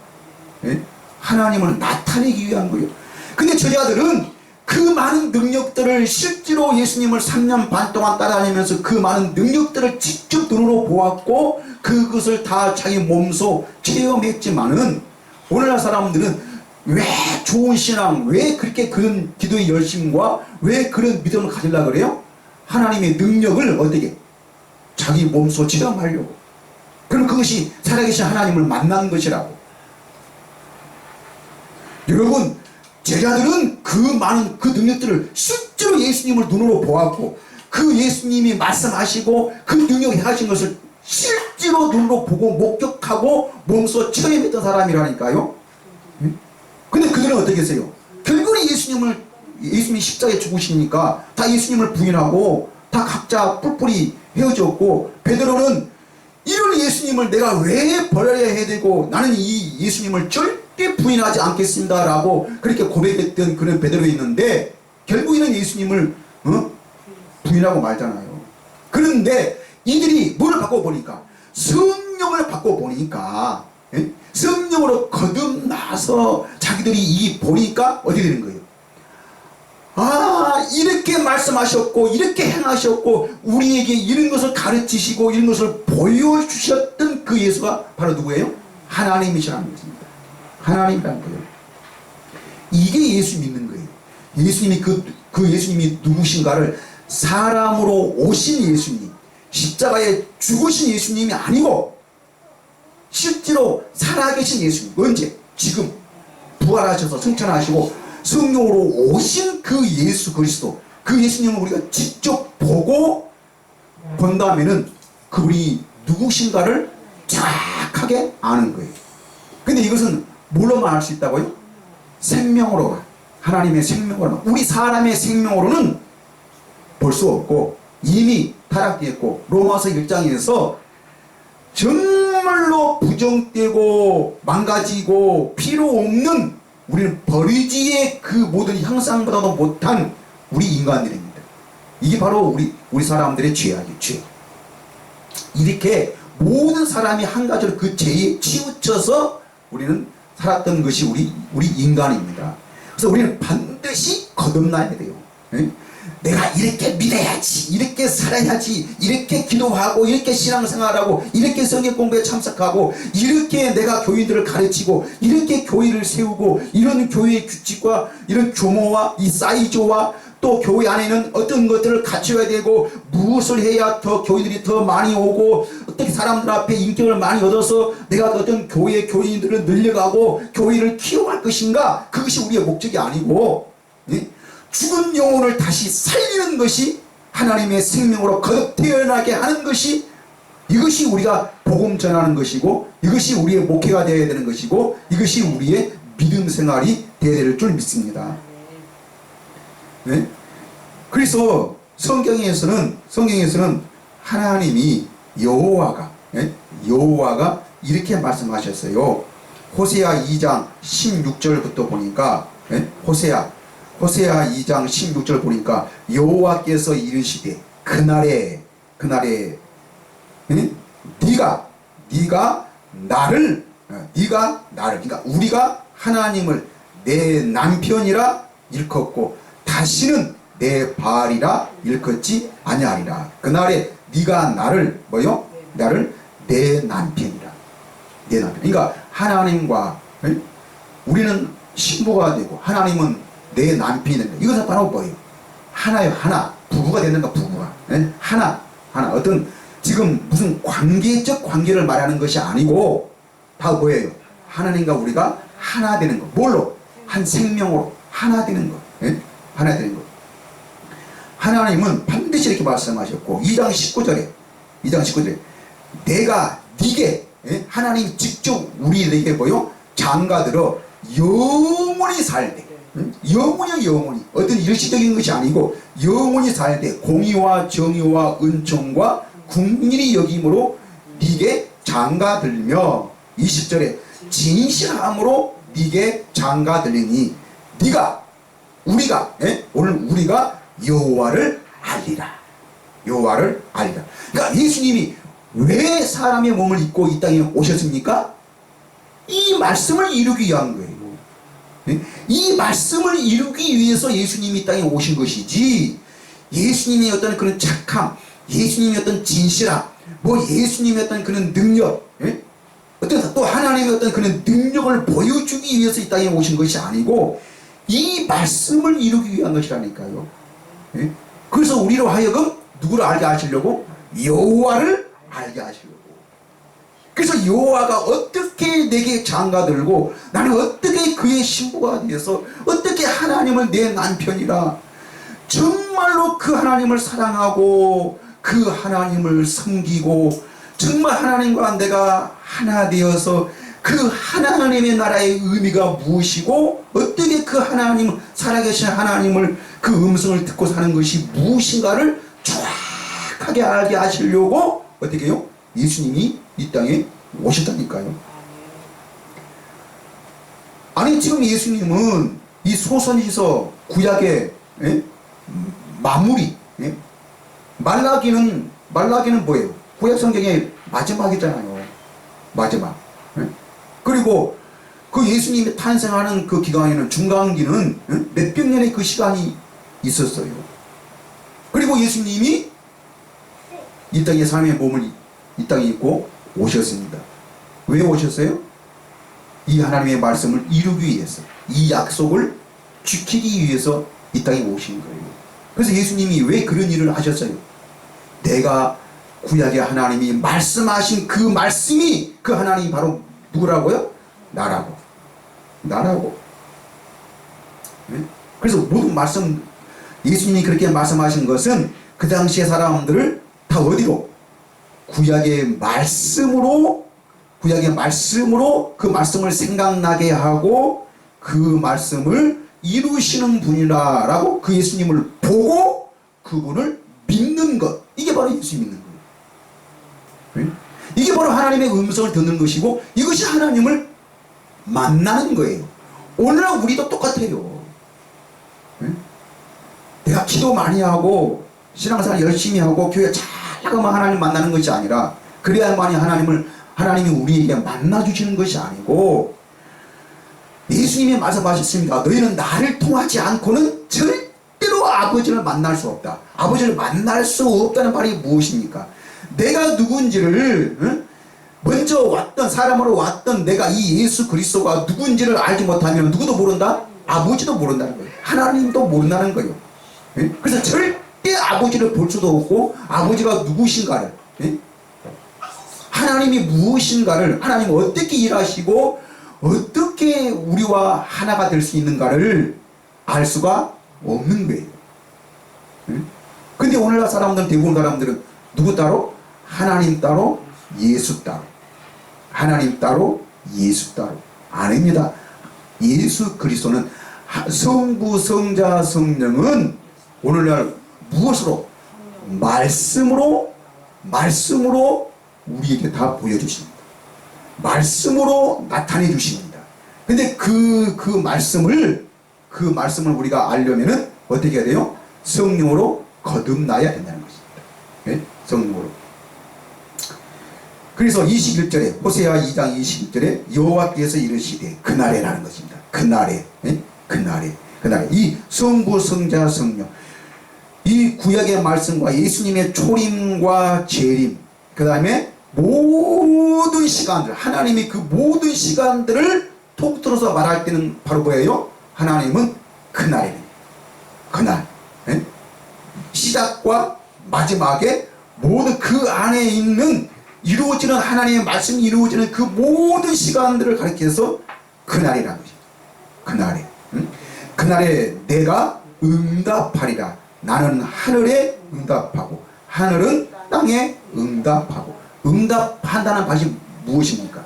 [SPEAKER 1] 하나님을 나타내기 위한 거예요. 근데 저자들은 그 많은 능력들을 실제로 예수님을 3년 반 동안 따라다니면서 그 많은 능력들을 직접 눈으로 보았고 그것을 다 자기 몸소 체험했지만은, 오늘날 사람들은 왜 좋은 신앙, 왜 그렇게 그런 기도의 열심과 왜 그런 믿음을 가지려고 그래요? 하나님의 능력을 어떻게? 자기 몸소 체험하려고. 그럼 그것이 살아계신 하나님을 만나는 것이라고. 여러분, 제자들은 그 많은 그 능력들을 실제로 예수님을 눈으로 보았고, 그 예수님이 말씀하시고 그 능력이 하신 것을 실제로 눈으로 보고 목격하고 몸소 체험했던 사람이라니까요. 근데 그들은 어떻게 했어요? 결국은 예수님이 십자가에 죽으시니까 다 예수님을 부인하고 다 각자 뿔뿔이 헤어졌고, 베드로는 이런 예수님을 내가 왜 버려야 해야 되고, 나는 이 예수님을 절대 부인하지 않겠습니다 라고 그렇게 고백했던 그런 베드로 있는데, 결국에는 예수님을 부인하고 말잖아요. 그런데 이들이 뭐를 바꿔보니까, 성령을 바꿔보니까, 성령으로 거듭나서 자기들이 이 보니까 어떻게 되는 거예요? 아, 이렇게 말씀하셨고 이렇게 행하셨고 우리에게 이런 것을 가르치시고 이런 것을 보여주셨던 그 예수가 바로 누구예요? 하나님이시라는 것입니다. 하나님이라는 거예요. 이게 예수 믿는 거예요. 예수님이 그 예수님이 누구신가를, 사람으로 오신 예수님, 십자가에 죽으신 예수님이 아니고 실제로 살아계신 예수님, 언제? 지금 부활하셔서 승천하시고 성령으로 오신 그 예수 그리스도, 그 예수님을 우리가 직접 보고 본다면은 그분이 누구신가를 정확하게 아는 거예요. 근데 이것은 뭘로만 알 수 있다고요? 생명으로, 하나님의 생명으로. 우리 사람의 생명으로는 볼 수 없고 이미 타락되었고 로마서 1장에서 정말로 부정되고 망가지고 필요 없는, 우리는 버리지의 그 모든 형상보다도 못한 우리 인간들입니다. 이게 바로 우리 사람들의 죄악이에요. 죄. 이렇게 모든 사람이 한 가지로 그 죄에 치우쳐서 우리는 살았던 것이 우리 인간입니다. 그래서 우리는 반드시 거듭나야 돼요. 내가 이렇게 믿어야지, 이렇게 살아야지, 이렇게 기도하고, 이렇게 신앙생활하고, 이렇게 성경 공부에 참석하고, 이렇게 내가 교인들을 가르치고, 이렇게 교회를 세우고, 이런 교회의 규칙과 이런 규모와 이 사이즈와 또 교회 안에는 어떤 것들을 갖춰야 되고, 무엇을 해야 더 교인들이 더 많이 오고, 어떻게 사람들 앞에 인격을 많이 얻어서 내가 어떤 교회 교인들을 늘려가고 교회를 키워갈 것인가, 그것이 우리의 목적이 아니고, 죽은 영혼을 다시 살리는 것이, 하나님의 생명으로 거듭 태어나게 하는 것이, 이것이 우리가 복음 전하는 것이고, 이것이 우리의 목회가 되어야 되는 것이고, 이것이 우리의 믿음 생활이 되어야 될 줄 믿습니다. 네? 그래서 성경에서는 하나님이 여호와가 이렇게 말씀하셨어요. 호세아 2장 16절부터 보니까, 호세아 2장 16절 보니까 여호와께서 이르시되 그날에 네가 나를 그러니까 우리가 하나님을 내 남편이라 일컫고 다시는 내 바알이라 일컫지 아니하리라. 그날에 네가 나를 나를 내 남편이라. 내 남편. 그러니까 하나님과 우리는 신부가 되고 하나님은 내 남편이 된다. 이것은 바로 뭐예요? 하나요, 하나. 부부가 되는가, 부부가. 하나. 어떤 지금 무슨 관계적 관계를 말하는 것이 아니고 다 뭐예요? 하나님과 우리가 하나 되는 거. 뭘로? 한 생명으로 하나 되는 거. 하나 되는 거. 하나님은 반드시 이렇게 말씀하셨고 2장 19절에 내가 네게, 하나님 직접 우리에게 장가들어 영원히 살되, 영원히 어떤 일시적인 것이 아니고 영원히 살되 공의와 정의와 은총과 국리를 여김으로 네게 장가들며 20절에 진실함으로 네게 장가들리니 우리가 오늘 우리가 여호와를 알리라. 그러니까 예수님이 왜 사람의 몸을 입고 이 땅에 오셨습니까? 이 말씀을 이루기 위한 거예요. 이 말씀을 이루기 위해서 예수님이 이 땅에 오신 것이지, 예수님의 어떤 그런 착함, 예수님의 어떤 진실함, 예수님의 어떤 그런 능력, 어떤 또 하나님의 어떤 그런 능력을 보여주기 위해서 이 땅에 오신 것이 아니고 이 말씀을 이루기 위한 것이라니까요. 그래서 우리로 하여금 누구를 알게 하시려고? 여호와를 알게 하시려고. 그래서 여호와가 어떻게 내게 장가들고 나는 어떻게 그의 신부가 되어서 어떻게 하나님을 내 남편이라 정말로 그 하나님을 사랑하고 그 하나님을 섬기고 정말 하나님과 내가 하나 되어서 그 하나님의 나라의 의미가 무엇이고 어떻게 그 하나님, 살아계신 하나님을 그 음성을 듣고 사는 것이 무엇인가를 정확하게 알게 하시려고 어떻게 해요? 예수님이 이 땅에 오셨다니까요. 아니 지금 예수님은 이 소선지서 구약의 마무리, 말라기는 뭐예요? 구약 성경의 마지막이잖아요. 마지막. 그리고 그 예수님이 탄생하는 그 기간에는 중간기는 몇백 년의 그 시간이 있었어요. 그리고 예수님이 이 땅에 사람의 몸을 이 땅에 입고 오셨습니다. 왜 오셨어요? 이 하나님의 말씀을 이루기 위해서, 이 약속을 지키기 위해서 이 땅에 오신 거예요. 그래서 예수님이 왜 그런 일을 하셨어요? 내가 구약의 하나님이 말씀하신 그 말씀이 그 하나님이 바로 누구라고요? 나라고. 네? 그래서 모든 말씀, 예수님이 그렇게 말씀하신 것은 그 당시의 사람들을 다 어디로? 구약의 말씀으로 그 말씀을 생각나게 하고 그 말씀을 이루시는 분이라고 그 예수님을 보고 그분을 믿는 것. 이게 바로 예수 믿는 거예요. 네? 이게 바로 하나님의 음성을 듣는 것이고 이것이 하나님을 만나는 거예요. 오늘날 우리도 똑같아요. 네? 내가 기도 많이 하고 신앙생활 열심히 하고 교회 잘 나가면 하나님 만나는 것이 아니라 그래야만이 하나님이 우리에게 만나주시는 것이 아니고 예수님이 말씀하셨습니다. 너희는 나를 통하지 않고는 절대로 아버지를 만날 수 없다. 아버지를 만날 수 없다는 말이 무엇입니까? 내가 누군지를 먼저 왔던 사람으로 왔던 내가 이 예수 그리스도가 누군지를 알지 못하면 누구도 모른다? 아버지도 모른다는 거예요. 하나님도 모른다는 거예요. 그래서 절대 아버지를 볼 수도 없고 아버지가 누구신가를, 하나님이 무엇인가를, 하나님은 어떻게 일하시고 어떻게 우리와 하나가 될 수 있는가를 알 수가 없는 거예요. 근데 오늘날 사람들은, 대부분 사람들은 누구 따로? 하나님 따로, 예수 따로. 하나님 따로, 예수 따로. 아닙니다. 예수 그리스도는 성부, 성자, 성령은 오늘날 무엇으로? 말씀으로 우리에게 다 보여주십니다. 말씀으로 나타내 주십니다. 근데 그 말씀을 우리가 알려면은 어떻게 해야 돼요? 성령으로 거듭나야 된다는 것입니다. 네? 성령으로. 그래서 21절에 호세아 2장 21절에 여호와께서 이르시되 그날에라는 것입니다. 그날에. 이 성부, 성자, 성령, 이 구약의 말씀과 예수님의 초림과 재림, 그 다음에 모든 시간들, 하나님이 그 모든 시간들을 통틀어서 말할 때는 바로 뭐예요? 하나님은 그날. 네? 시작과 마지막에 모든 그 안에 있는 이루어지는 하나님의 말씀이 이루어지는 그 모든 시간들을 가리켜서 그날이라는 것입니다. 그날에 내가 응답하리라. 나는 하늘에 응답하고 하늘은 땅에 응답하고. 응답한다는 것이 무엇입니까?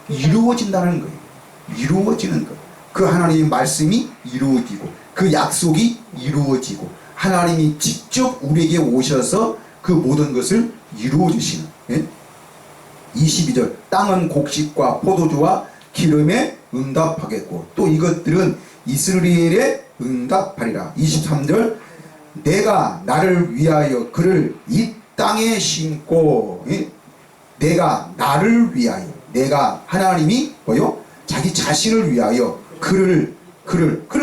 [SPEAKER 1] 이루어진다는 거예요. 이루어지는 것. 그 하나님의 말씀이 이루어지고 그 약속이 이루어지고 하나님이 직접 우리에게 오셔서 그 모든 것을 이루어 주시는. 22절 땅은 곡식과 포도주와 기름에 응답하겠고 또 이것들은 이스라엘에 응답하리라. 23절 내가 나를 위하여 그를 이 땅에 심고, 내가 나를 위하여, 내가 하나님이 뭐요? 자기 자신을 위하여 그를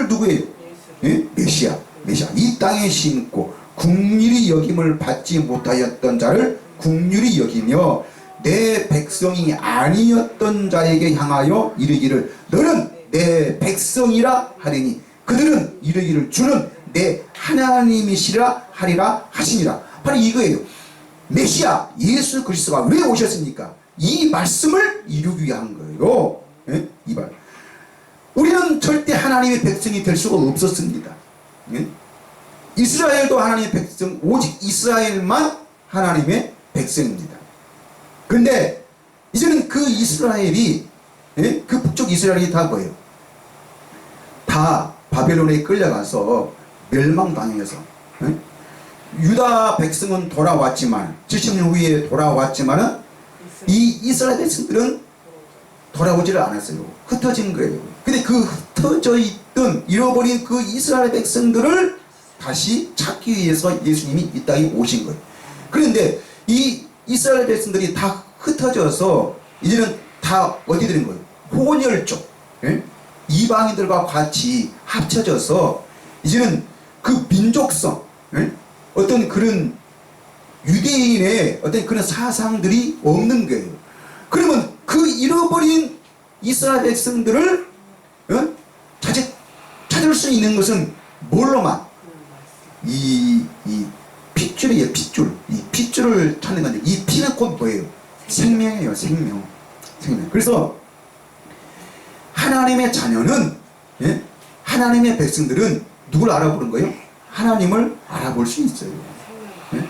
[SPEAKER 1] 누구예요? 메시아 이 땅에 심고 긍휼히 여김을 받지 못하였던 자를 긍휼히 여기며 내 백성이 아니었던 자에게 향하여 이르기를 너는 내 백성이라 하리니 그들은 이르기를 주는 내 하나님이시라 하리라 하시니라. 바로 이거예요. 메시아 예수 그리스도가 왜 오셨습니까? 이 말씀을 이루기 위한 거예요. 이 말. 우리는 절대 하나님의 백성이 될 수가 없었습니다. 이스라엘도 하나님의 백성, 오직 이스라엘만 하나님의 백성입니다. 그런데 이제는 그 이스라엘이, 그 북쪽 이스라엘이 다 뭐예요? 다 바벨론에 끌려가서 멸망당해서, 유다 백성은 돌아왔지만 70년 후에 돌아왔지만은 이 이스라엘 백성들은 돌아오지를 않았어요. 흩어진 거예요. 근데 그 흩어져 있던 잃어버린 그 이스라엘 백성들을 다시 찾기 위해서 예수님이 이 땅에 오신 거예요. 그런데 이 이스라엘 백성들이 다 흩어져서 이제는 다 어디 되는 거예요? 혼혈족, 이방인들과 같이 합쳐져서 이제는 그 민족성, 어떤 그런 유대인의 어떤 그런 사상들이 없는 거예요. 그러면 그 잃어버린 이스라엘 백성들을 찾을 수 있는 것은 뭘로만? 이 핏줄이에요. 핏줄. 이 핏줄을 찾는 건데 이 피는 곧 뭐예요? 생명이에요. 생명. 그래서 하나님의 자녀는 예? 하나님의 백성들은 누굴 알아보는 거예요? 하나님을 알아볼 수 있어요. 예?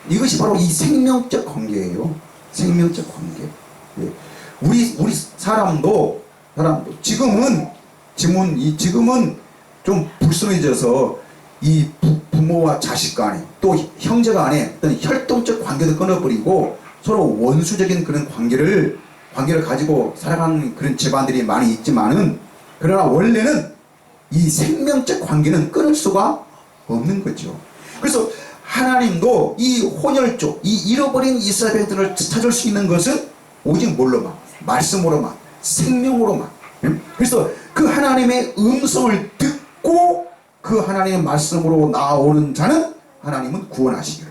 [SPEAKER 1] 이것이 바로 이 생명적 관계예요. 생명적 관계. 예. 우리 사람도 지금은 좀 불순해져서 이 부모와 자식 간에 또 형제 간에 어떤 혈통적 관계도 끊어버리고 서로 원수적인 그런 관계를 가지고 살아가는 그런 집안들이 많이 있지만은, 그러나 원래는 이 생명적 관계는 끊을 수가 없는 거죠. 그래서 하나님도 이 혼혈족, 이 잃어버린 이스라엘 백성들을 찾을 수 있는 것은 오직 뭘로만? 말씀으로만, 생명으로만. 그래서 그 하나님의 음성을 듣고 그 하나님의 말씀으로 나오는 자는 하나님은 구원하시기로.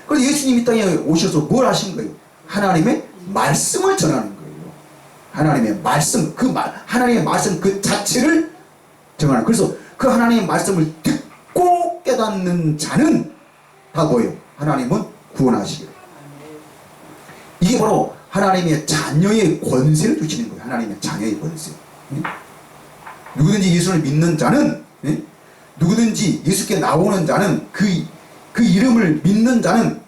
[SPEAKER 1] 그래서 예수님이 이 땅에 오셔서 뭘 하신 거예요? 하나님의 말씀을 전하는 거예요. 하나님의 말씀, 하나님의 말씀 그 자체를 전하는. 그래서 그 하나님의 말씀을 듣고 깨닫는 자는 다 뭐예요? 하나님은 구원하시기로. 이게 바로 하나님의 자녀의 권세를 주시는 거예요. 하나님의 자녀의 권세. 누구든지 예수를 믿는 자는, 누구든지 예수께 나오는 자는, 그 이름을 믿는 자는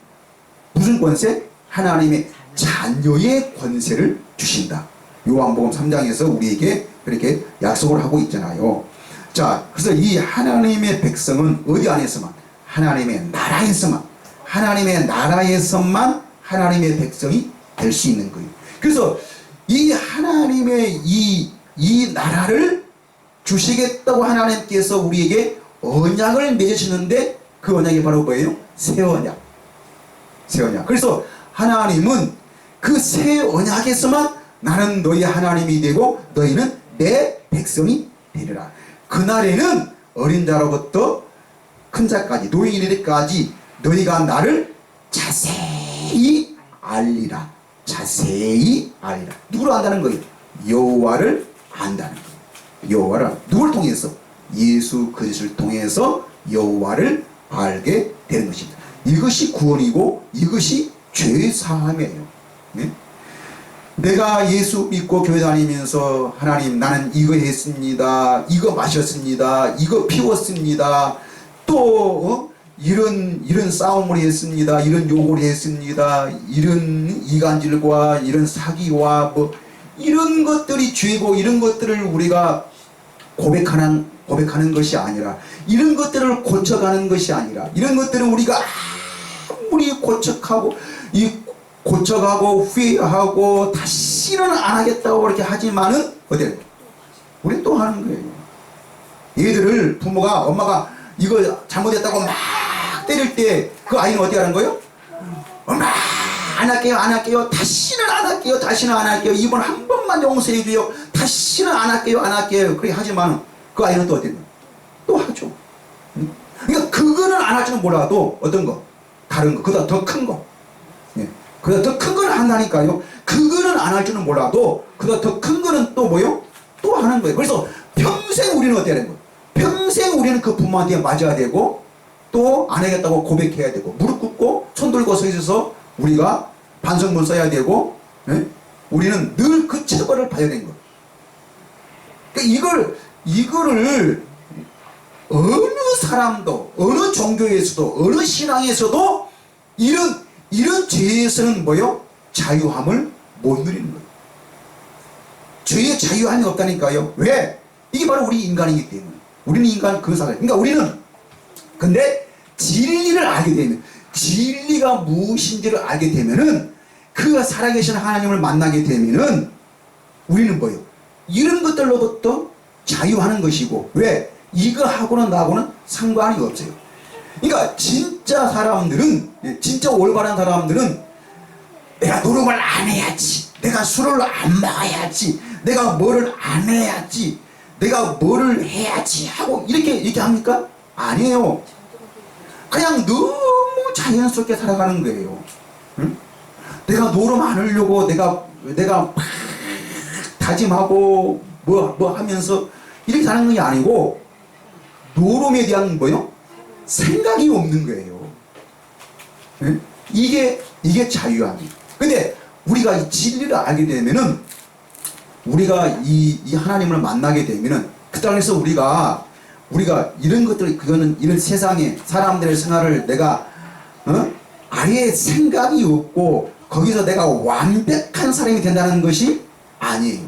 [SPEAKER 1] 무슨 권세? 하나님의 자녀의 권세를 주신다. 요한복음 3장에서 우리에게 그렇게 약속을 하고 있잖아요. 자, 그래서 이 하나님의 백성은 어디 안에서만? 하나님의 나라에서만, 하나님의 나라에서만 하나님의 백성이 될 수 있는 거예요. 그래서 이 하나님의 이 나라를 주시겠다고 하나님께서 우리에게 언약을 맺으시는데, 그 언약이 바로 뭐예요? 새 언약. 새 언약. 그래서 하나님은 그 새 언약에서만 나는 너희 하나님이 되고 너희는 내 백성이 되리라. 그날에는 어린 자로부터 큰 자까지, 노인이 이르기까지 너희가 나를 자세히 알리라. 자세히 알리라. 누구를 안다는 거예요? 여호와를 안다는 거예요. 여호와를. 누굴 통해서? 예수 그리스도를 통해서 여호와를 알게 되는 것입니다. 이것이 구원이고 이것이 죄 사함이에요. 네? 내가 예수 믿고 교회 다니면서 하나님 나는 이거 했습니다, 이거 마셨습니다, 이거 피웠습니다, 또 이런 싸움을 했습니다, 이런 욕을 했습니다, 이런 이간질과 이런 사기와 뭐 이런 것들이 죄고, 이런 것들을 우리가 고백하는 것이 아니라, 이런 것들을 고쳐가는 것이 아니라, 이런 것들을 우리가 아무리 고쳐가고 후회하고 다시는 안 하겠다고 그렇게 하지만은 어때요? 우리 또 하는 거예요. 얘들을 엄마가 이거 잘못했다고 막 때릴 때 그 아이는 어떻게 하는 거예요? 엄마 안 할게요, 다시는 안 할게요, 이번 한 번만 용서해 줘요, 다시는 안 할게요. 그렇게 하지만 그 아이는 또 어때요? 또 하죠. 그러니까 그거는 안 할지는 몰라도 어떤 거? 다른 거, 그보다 더 큰 거. 그보다 더 큰 거는 한다니까요. 그거는 안 할 줄은 몰라도 그보다 더 큰 거는 또 뭐요? 또 하는 거예요. 그래서 평생 우리는 어떻게 하는 거예요? 평생 우리는 그 부모한테 맞아야 되고, 또 안 하겠다고 고백해야 되고, 무릎 꿇고 손 들고 서 있어서 우리가 반성문 써야 되고, 우리는 늘 그 처벌을 받아야 되는 거예요. 그러니까 이거를 어느 사람도, 어느 종교에서도, 어느 신앙에서도 이런 죄에서는 뭐요? 자유함을 못 누리는 거예요. 죄의 자유함이 없다니까요. 왜? 이게 바로 우리 인간이기 때문에. 우리는 인간 그 사람. 그러니까 우리는 근데 진리를 알게 되면, 진리가 무엇인지를 알게 되면은, 그 살아계신 하나님을 만나게 되면은 우리는 뭐예요? 이런 것들로부터 자유하는 것이고. 왜? 이거하고는 나하고는 상관이 없어요. 그러니까 진짜 사람들은, 진짜 올바른 사람들은 내가 노름을 안 해야지, 내가 술을 안 먹어야지, 내가 뭐를 안 해야지, 내가 뭐를 해야지 하고 이렇게 합니까? 아니에요. 그냥 너무 자연스럽게 살아가는 거예요. 응? 내가 노름 안 하려고 내가 막 다짐하고 뭐 하면서 이렇게 사는 게 아니고, 노름에 대한 뭐요? 생각이 없는 거예요. 예? 이게 자유함이에요. 근데 우리가 이 진리를 알게 되면은, 우리가 이 하나님을 만나게 되면은, 그 땅에서 우리가 이런 것들, 그거는 이런 세상에 사람들의 생활을 내가 아예 생각이 없고 거기서 내가 완벽한 사람이 된다는 것이 아니에요.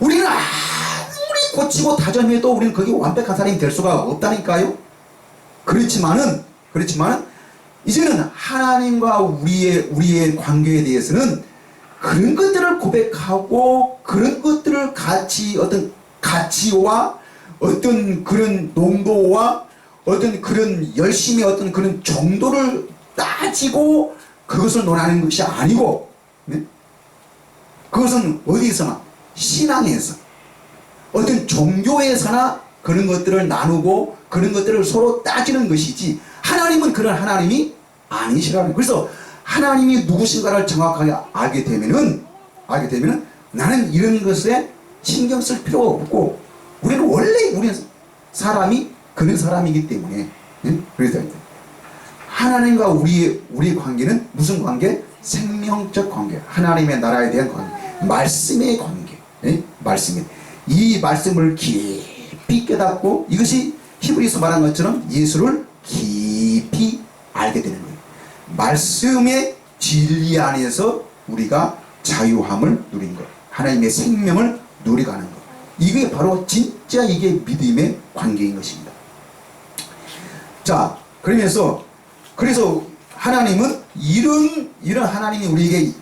[SPEAKER 1] 우리는 아무리 고치고 다짐해도 우리는 거기 완벽한 사람이 될 수가 없다니까요. 그렇지만은 이제는 하나님과 우리의 관계에 대해서는 그런 것들을 고백하고, 그런 것들을 어떤 가치와 어떤 그런 농도와 어떤 그런 열심의 어떤 그런 정도를 따지고 그것을 논하는 것이 아니고, 네? 그것은 어디서나, 신앙에서, 어떤 종교에서나 그런 것들을 나누고 그런 것들을 서로 따지는 것이지, 하나님은 그런 하나님이 아니시라는. 그래서 하나님이 누구신가를 정확하게 알게 되면은 나는 이런 것에 신경 쓸 필요가 없고, 우리는 사람이 그런 사람이기 때문에. 네? 그래서 하나님과 우리의 관계는 무슨 관계? 생명적 관계, 하나님의 나라에 대한 관계, 말씀의 관계. 네? 이 말씀을 깊이 깨닫고, 이것이 히브리서 말한 것처럼 예수를 깊이 알게 되는 거예요. 말씀의 진리 안에서 우리가 자유함을 누린 것, 하나님의 생명을 누리가는 것, 이게 바로 진짜 이게 믿음의 관계인 것입니다. 자, 그래서 하나님은 이런 하나님이 우리에게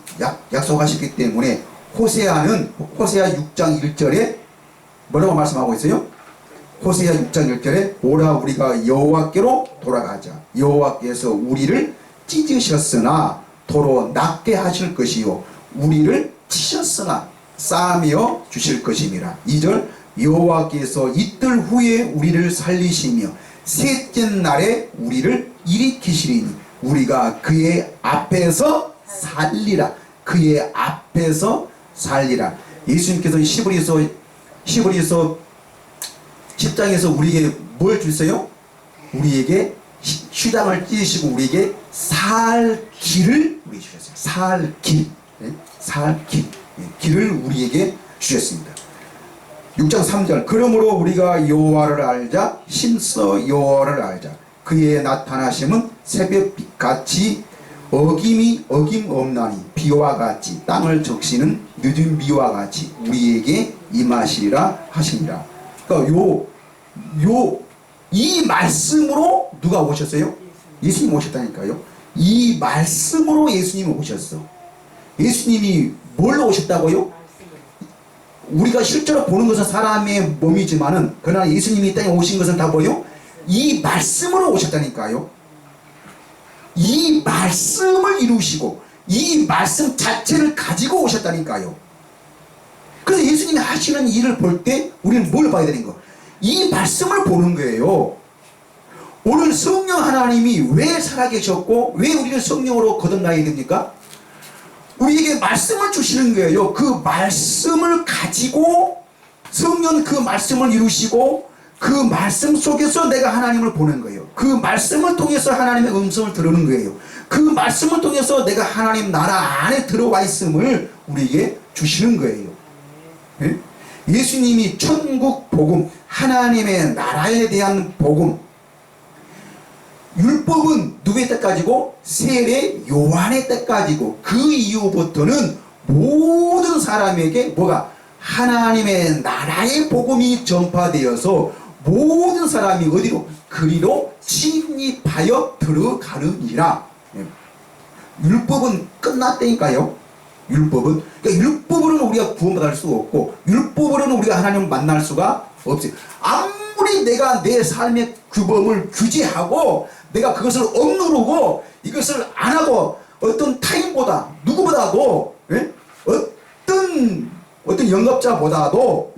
[SPEAKER 1] 약속하셨기 때문에, 호세아 6장 1절에 뭐라고 말씀하고 있어요? 호세아 6장 1절에 오라 우리가 여호와께로 돌아가자. 여호와께서 우리를 찢으셨으나 도로 낫게 하실 것이요 우리를 치셨으나 싸매어 주실 것임이라. 2절 여호와께서 이틀 후에 우리를 살리시며 셋째 날에 우리를 일으키시리니 우리가 그의 앞에서 살리라. 그의 앞에서 살리라. 예수님께서 히브리서 10장에서 우리에게 뭘 주세요? 우리에게 휴장을 찢으시고 우리에게 살 길을 우리에게 주셨어요. 살 길. 네? 살 길. 네. 길을 우리에게 주셨습니다. 6장 3절 그러므로 우리가 여호와를 알자. 힘써 여호와를 알자. 그의 나타나심은 새벽빛같이 어김없나니 비와 같이 땅을 적시는 늦은 비와 같이 우리에게 임하시리라 하시니라. 그러니까 이 말씀으로 누가 오셨어요? 예수님 오셨다니까요. 이 말씀으로 예수님이 오셨어. 예수님이 뭘로 오셨다고요? 우리가 실제로 보는 것은 사람의 몸이지만은, 그러나 예수님이 이 땅에 오신 것은 다 뭐요? 이 말씀으로 오셨다니까요. 이 말씀을 이루시고 이 말씀 자체를 가지고 오셨다니까요. 그래서 예수님이 하시는 일을 볼 때 우리는 뭘 봐야 되는 거? 이 말씀을 보는 거예요. 오늘 성령 하나님이 왜 살아계셨고 왜 우리를 성령으로 거듭나야 됩니까? 우리에게 말씀을 주시는 거예요. 그 말씀을 가지고 성령 그 말씀을 이루시고 그 말씀 속에서 내가 하나님을 보는 거예요. 그 말씀을 통해서 하나님의 음성을 들으는 거예요. 그 말씀을 통해서 내가 하나님 나라 안에 들어와 있음을 우리에게 주시는 거예요. 예? 예수님이 천국 복음, 하나님의 나라에 대한 복음, 율법은 누구의 때까지고? 세례 요한의 때까지고, 그 이후부터는 모든 사람에게 뭐가? 하나님의 나라의 복음이 전파되어서 모든 사람이 어디로? 그리로 침입하여 들어가느니라. 율법은 끝났다니까요. 율법으로는 우리가 구원받을 수가 없고, 율법으로는 우리가 하나님을 만날 수가 없어요. 아무리 내가 내 삶의 규범을 규제하고 내가 그것을 억누르고 이것을 안 하고 어떤 타인보다 누구보다도, 예? 어떤 영업자보다도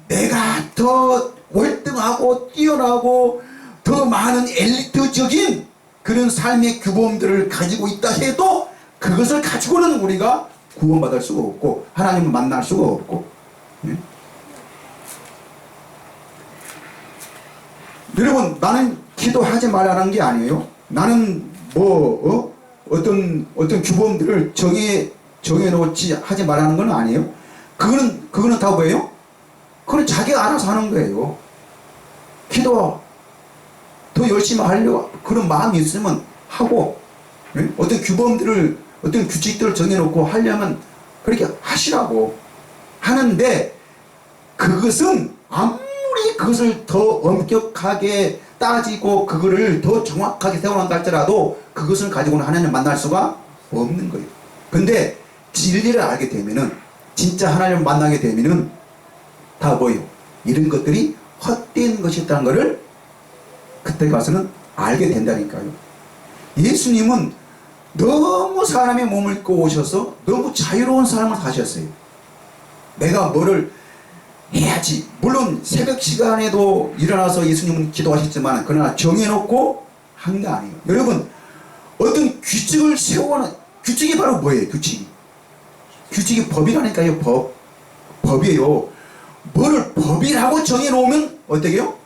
[SPEAKER 1] 내가 더 월등하고 뛰어나고 더 많은 엘리트적인 그런 삶의 규범들을 가지고 있다 해도 그것을 가지고는 우리가 구원받을 수가 없고 하나님을 만날 수가 없고. 네? 여러분, 나는 기도하지 말라는 게 아니에요. 나는 어떤 규범들을 정해놓지 하지 말라는 건 아니에요. 그거는 다 뭐예요? 그건 자기가 알아서 하는 거예요. 기도 더 열심히 하려고 그런 마음이 있으면 하고, 어떤 규범들을, 어떤 규칙들을 정해놓고 하려면 그렇게 하시라고 하는데, 그것은 아무리 그것을 더 엄격하게 따지고 그거를 더 정확하게 세워놓는다 할지라도 그것을 가지고는 하나님을 만날 수가 없는 거예요. 근데 진리를 알게 되면은, 진짜 하나님을 만나게 되면은 다 뭐예요? 이런 것들이 헛된 것이었다는 것을 그때 가서는 알게 된다니까요. 예수님은 너무 사람의 몸을 입고 오셔서 너무 자유로운 삶을 사셨어요. 내가 뭐를 해야지. 물론 새벽 시간에도 일어나서 예수님은 기도하셨지만 그러나 정해놓고 한 게 아니에요. 여러분, 어떤 규칙을 세워놓은, 규칙이 바로 뭐예요? 규칙이 법이라니까요. 법이에요. 뭐를 법이라고 정해놓으면 어떻게 해요?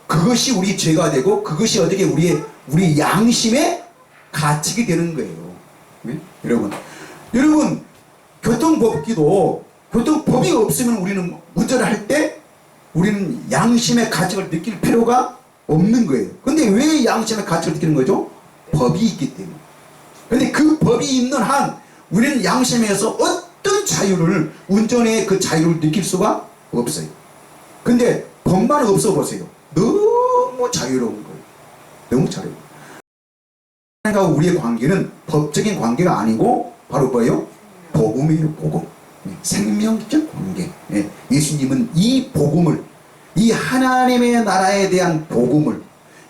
[SPEAKER 1] 그것이 우리 죄가 되고 그것이 어떻게 우리 양심의 가책이 되는 거예요. 네? 여러분 교통법규도, 교통법이 없으면 우리는 운전을 할 때 우리는 양심의 가책을 느낄 필요가 없는 거예요. 근데 왜 양심의 가책을 느끼는 거죠? 법이 있기 때문에. 근데 그 법이 있는 한 우리는 양심에서 어떤 자유를, 운전의 그 자유를 느낄 수가 없어요. 근데 법만 없어 보세요. 너무 자유로운 거예요. 너무 자유로운 거예요. 하나님과 우리의 관계는 법적인 관계가 아니고 바로 뭐예요? 복음이에요. 복음. 생명적 관계. 예수님은 이 복음을, 이 하나님의 나라에 대한 복음을,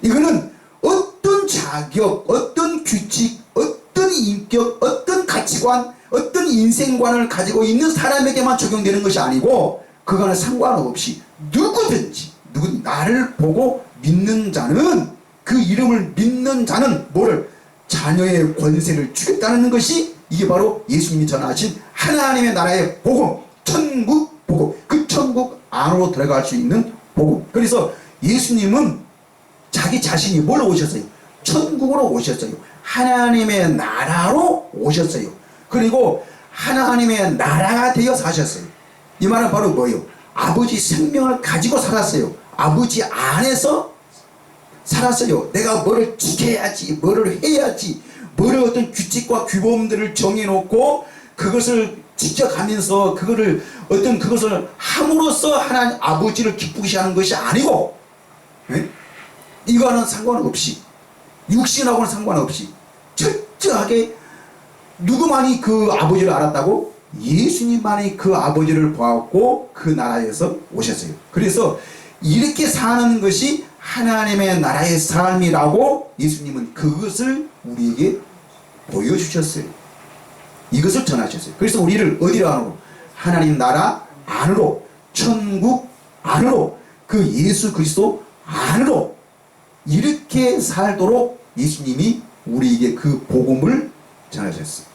[SPEAKER 1] 이거는 어떤 자격, 어떤 규칙, 어떤 인격, 어떤 가치관, 어떤 인생관을 가지고 있는 사람에게만 적용되는 것이 아니고, 그거는 상관없이 누구든지 나를 보고 믿는 자는, 그 이름을 믿는 자는 뭐를? 자녀의 권세를 주겠다는 것이, 이게 바로 예수님이 전하신 하나님의 나라의 복음, 천국 복음, 그 천국 안으로 들어갈 수 있는 복음. 그래서 예수님은 자기 자신이 뭘로 오셨어요? 천국으로 오셨어요. 하나님의 나라로 오셨어요. 그리고 하나님의 나라가 되어 사셨어요. 이 말은 바로 뭐예요? 아버지 생명을 가지고 살았어요. 아버지 안에서 살았어요. 내가 뭐를 지켜야지, 뭐를 해야지, 뭐를 어떤 규칙과 규범들을 정해놓고 그것을 지켜가면서 그것을 함으로써 하나님 아버지를 기쁘게 하는 것이 아니고, 이거는 상관없이, 육신하고는 상관없이 철저하게, 누구만이 그 아버지를 알았다고? 예수님만이 그 아버지를 보았고 그 나라에서 오셨어요. 그래서 이렇게 사는 것이 하나님의 나라의 삶이라고 예수님은 그것을 우리에게 보여주셨어요. 이것을 전하셨어요. 그래서 우리를 어디로 안으로? 하나님 나라 안으로, 천국 안으로, 그 예수 그리스도 안으로 이렇게 살도록 예수님이 우리에게 그 복음을 전하셨어요.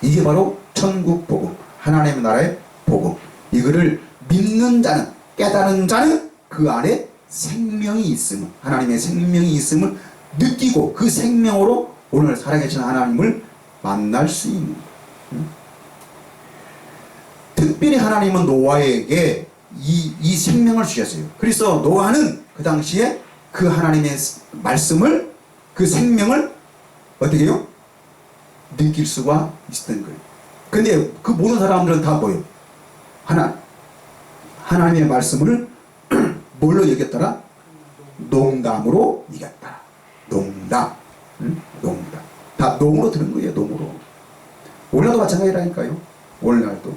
[SPEAKER 1] 이게 바로 천국 복음, 하나님의 나라의 복음. 이거를 믿는 자는, 깨달은 자는 그 안에 생명이 있음을, 하나님의 생명이 있음을 느끼고 그 생명으로 오늘 살아계신 하나님을 만날 수 있는 거예요. 특별히 하나님은 노아에게 이 생명을 주셨어요. 그래서 노아는 그 당시에 그 하나님의 말씀을, 그 생명을 어떻게 해요? 느낄 수가 있었던 거예요. 근데 그 모든 사람들은 다 뭐예요? 하나님의 말씀을 뭘로 여겼더라? 농담으로 이겼다. 농담. 농담. 다 농으로 들은 거예요. 농으로. 오늘도 마찬가지라니까요. 오늘날도.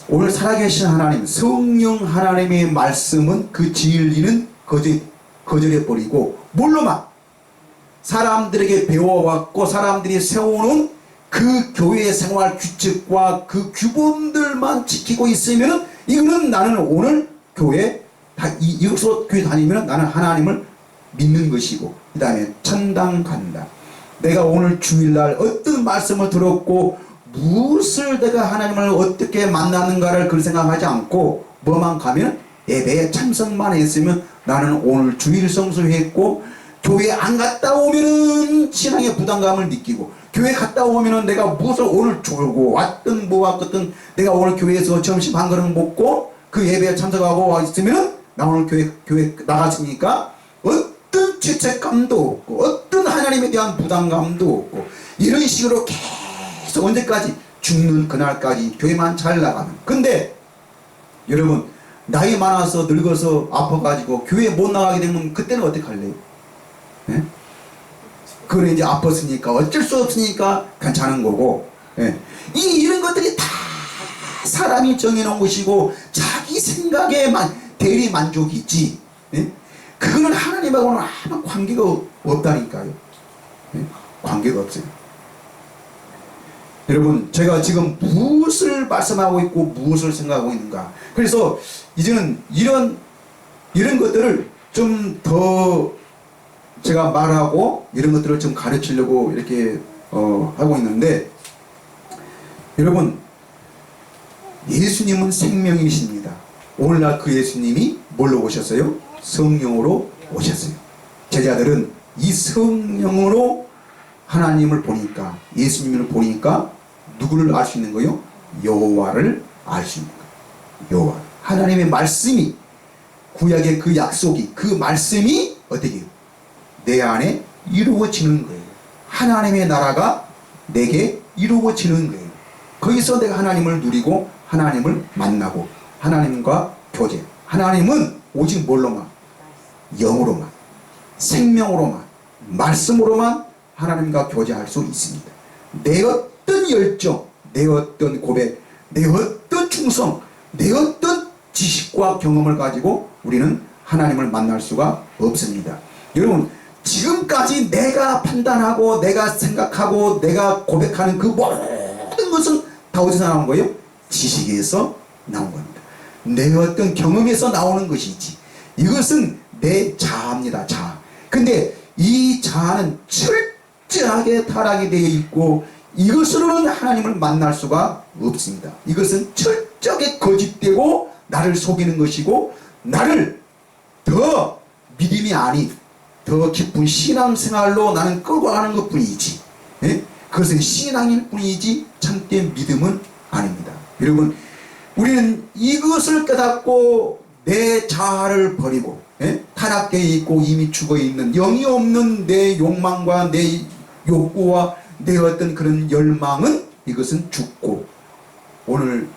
[SPEAKER 1] 오늘 살아계신 하나님, 성령 하나님의 말씀은, 그 진리는 거절해버리고 뭘로만? 사람들에게 배워왔고 사람들이 세워놓은 그 교회의 생활 규칙과 그 규범들만 지키고 있으면, 이거는 나는 오늘 교회 이것으로 교회 다니면 나는 하나님을 믿는 것이고, 그 다음에 천당 간다. 내가 오늘 주일날 어떤 말씀을 들었고 무엇을 내가 하나님을 어떻게 만나는가를 그런 생각하지 않고 뭐만 가면 예배에 참석만 했으면 나는 오늘 주일 성수했고 교회 안 갔다 오면은 신앙의 부담감을 느끼고, 교회 갔다 오면은 내가 무엇을 오늘 졸고 왔든 뭐 왔든 내가 오늘 교회에서 점심 한 그릇 먹고 그 예배에 참석하고 있으면은 나 오늘 교회 나갔으니까 어떤 죄책감도 없고 어떤 하나님에 대한 부담감도 없고, 이런 식으로 계속 언제까지? 죽는 그날까지 교회만 잘 나가면. 근데 여러분, 나이 많아서 늙어서 아파가지고 교회 못 나가게 되면 그때는 어떻게 할래요? 예? 그래 이제 아팠으니까 어쩔 수 없으니까 괜찮은 거고, 예. 이런 것들이 다 사람이 정해놓은 것이고 자기 생각에 대리 만족이지, 예? 그거는 하나님하고는 아무 관계가 없다니까요. 예? 관계가 없어요. 여러분, 제가 지금 무엇을 말씀하고 있고 무엇을 생각하고 있는가. 그래서 이제는 이런 것들을 좀 더 제가 말하고 이런 것들을 좀 가르치려고 이렇게 하고 있는데, 여러분, 예수님은 생명이십니다. 오늘날 그 예수님이 뭘로 오셨어요? 성령으로 오셨어요. 제자들은 이 성령으로 하나님을 보니까, 예수님을 보니까 누구를 알 수 있는 거요? 여호와를 알 수 있는 거예요. 여호와. 하나님의 말씀이, 구약의 그 약속이, 그 말씀이 어떻게 해요? 내 안에 이루어지는 거예요. 하나님의 나라가 내게 이루어지는 거예요. 거기서 내가 하나님을 누리고 하나님을 만나고 하나님과 교제. 하나님은 오직 뭘로만? 영으로만, 생명으로만, 말씀으로만 하나님과 교제할 수 있습니다. 내 어떤 열정, 내 어떤 고백, 내 어떤 충성, 내 어떤 지식과 경험을 가지고 우리는 하나님을 만날 수가 없습니다. 여러분, 지금까지 내가 판단하고 내가 생각하고 내가 고백하는 그 모든 것은 다 어디서 나온 거예요? 지식에서 나온 겁니다. 내 어떤 경험에서 나오는 것이지, 이것은 내 자아입니다. 자아. 근데 이 자아는 철저하게 타락이 되어 있고 이것으로는 하나님을 만날 수가 없습니다. 이것은 철저하게 거짓되고 나를 속이는 것이고, 나를 더 믿음이 아닌 더 깊은 신앙생활로 나는 끌고 가는 것 뿐이지, 예? 그것은 신앙일 뿐이지 참된 믿음은 아닙니다. 여러분, 우리는 이것을 깨닫고 내 자아를 버리고, 예? 타락되어 있고 이미 죽어있는 영이 없는 내 욕망과 내 욕구와 내 어떤 그런 열망은, 이것은 죽고 오늘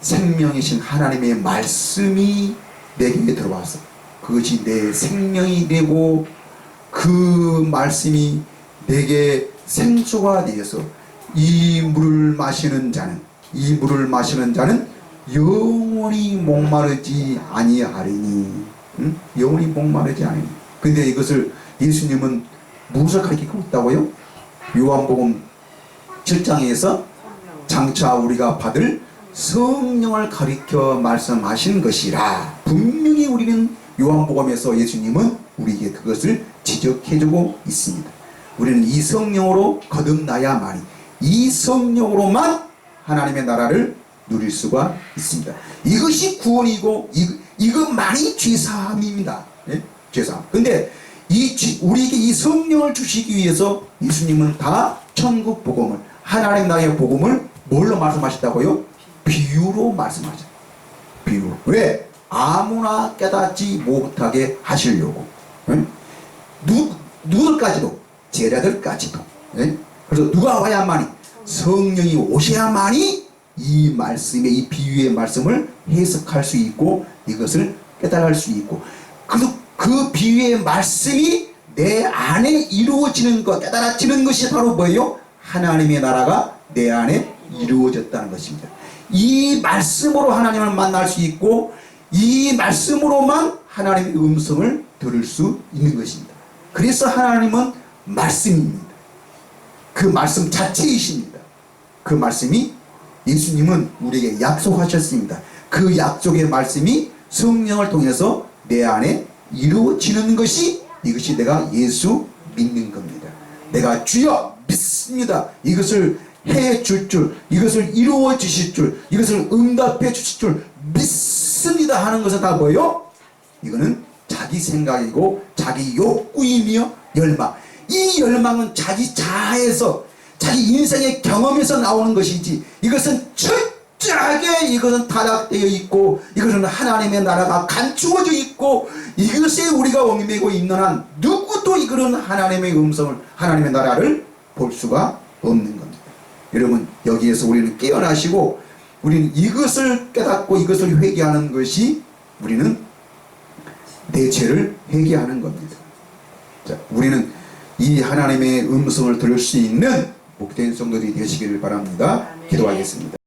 [SPEAKER 1] 생명이신 하나님의 말씀이 내게 들어와서 그것이 내 생명이 되고 그 말씀이 내게 생수가 되어서 이 물을 마시는 자는 영원히 목마르지 아니하리니. 응? 영원히 목마르지 아니니. 근데 이것을 예수님은 무엇을 가르치고 있다고요? 요한복음 7장에서 장차 우리가 받을 성령을 가리켜 말씀하신 것이라. 분명히 우리는 요한복음에서 예수님은 우리에게 그것을 지적해주고 있습니다. 우리는 이 성령으로 거듭나야만이, 이 성령으로만 하나님의 나라를 누릴 수가 있습니다. 이것이 구원이고 이것만이 죄사함입니다. 네? 죄사함. 근데 우리에게 이 성령을 주시기 위해서 예수님은 다 천국 복음을, 하나님 나라의 복음을 뭘로 말씀하셨다고요? 비유로 말씀하셨어요. 비유로. 왜? 아무나 깨닫지 못하게 하시려고. 네? 누구들까지도, 제자들까지도. 네? 그래서 누가 와야만이? 성령이 오셔야만이 이 말씀의, 이 비유의 말씀을 해석할 수 있고 이것을 깨달을 수 있고, 그 비유의 말씀이 내 안에 이루어지는 것, 깨달아지는 것이 바로 뭐예요? 하나님의 나라가 내 안에 이루어졌다는 것입니다. 이 말씀으로 하나님을 만날 수 있고 이 말씀으로만 하나님의 음성을 들을 수 있는 것입니다. 그래서 하나님은 말씀입니다. 그 말씀 자체이십니다. 그 말씀이 예수님은 우리에게 약속하셨습니다. 그 약속의 말씀이 성령을 통해서 내 안에 이루어지는 것이, 이것이 내가 예수 믿는 겁니다. 내가 주여 믿습니다. 이것을 해줄 줄, 이것을 이루어 주실 줄, 이것을 응답해 주실 줄 믿습니다 하는 것은 다 뭐예요? 이거는 자기 생각이고 자기 욕구이며 열망. 이 열망은 자기 자아에서 자기 인생의 경험에서 나오는 것이지, 이것은 철저하게 이것은 타락되어 있고 이것은 하나님의 나라가 감추어져 있고 이것에 우리가 얽매고 있는 한 누구도 이거는 하나님의 음성을, 하나님의 나라를 볼 수가 없는 겁니다. 여러분, 여기에서 우리는 깨어나시고 우리는 이것을 깨닫고 이것을 회개하는 것이 우리는 내 죄를 회개하는 겁니다. 자, 우리는 이 하나님의 음성을 들을 수 있는 복된 성도들이 되시기를 바랍니다. 기도하겠습니다.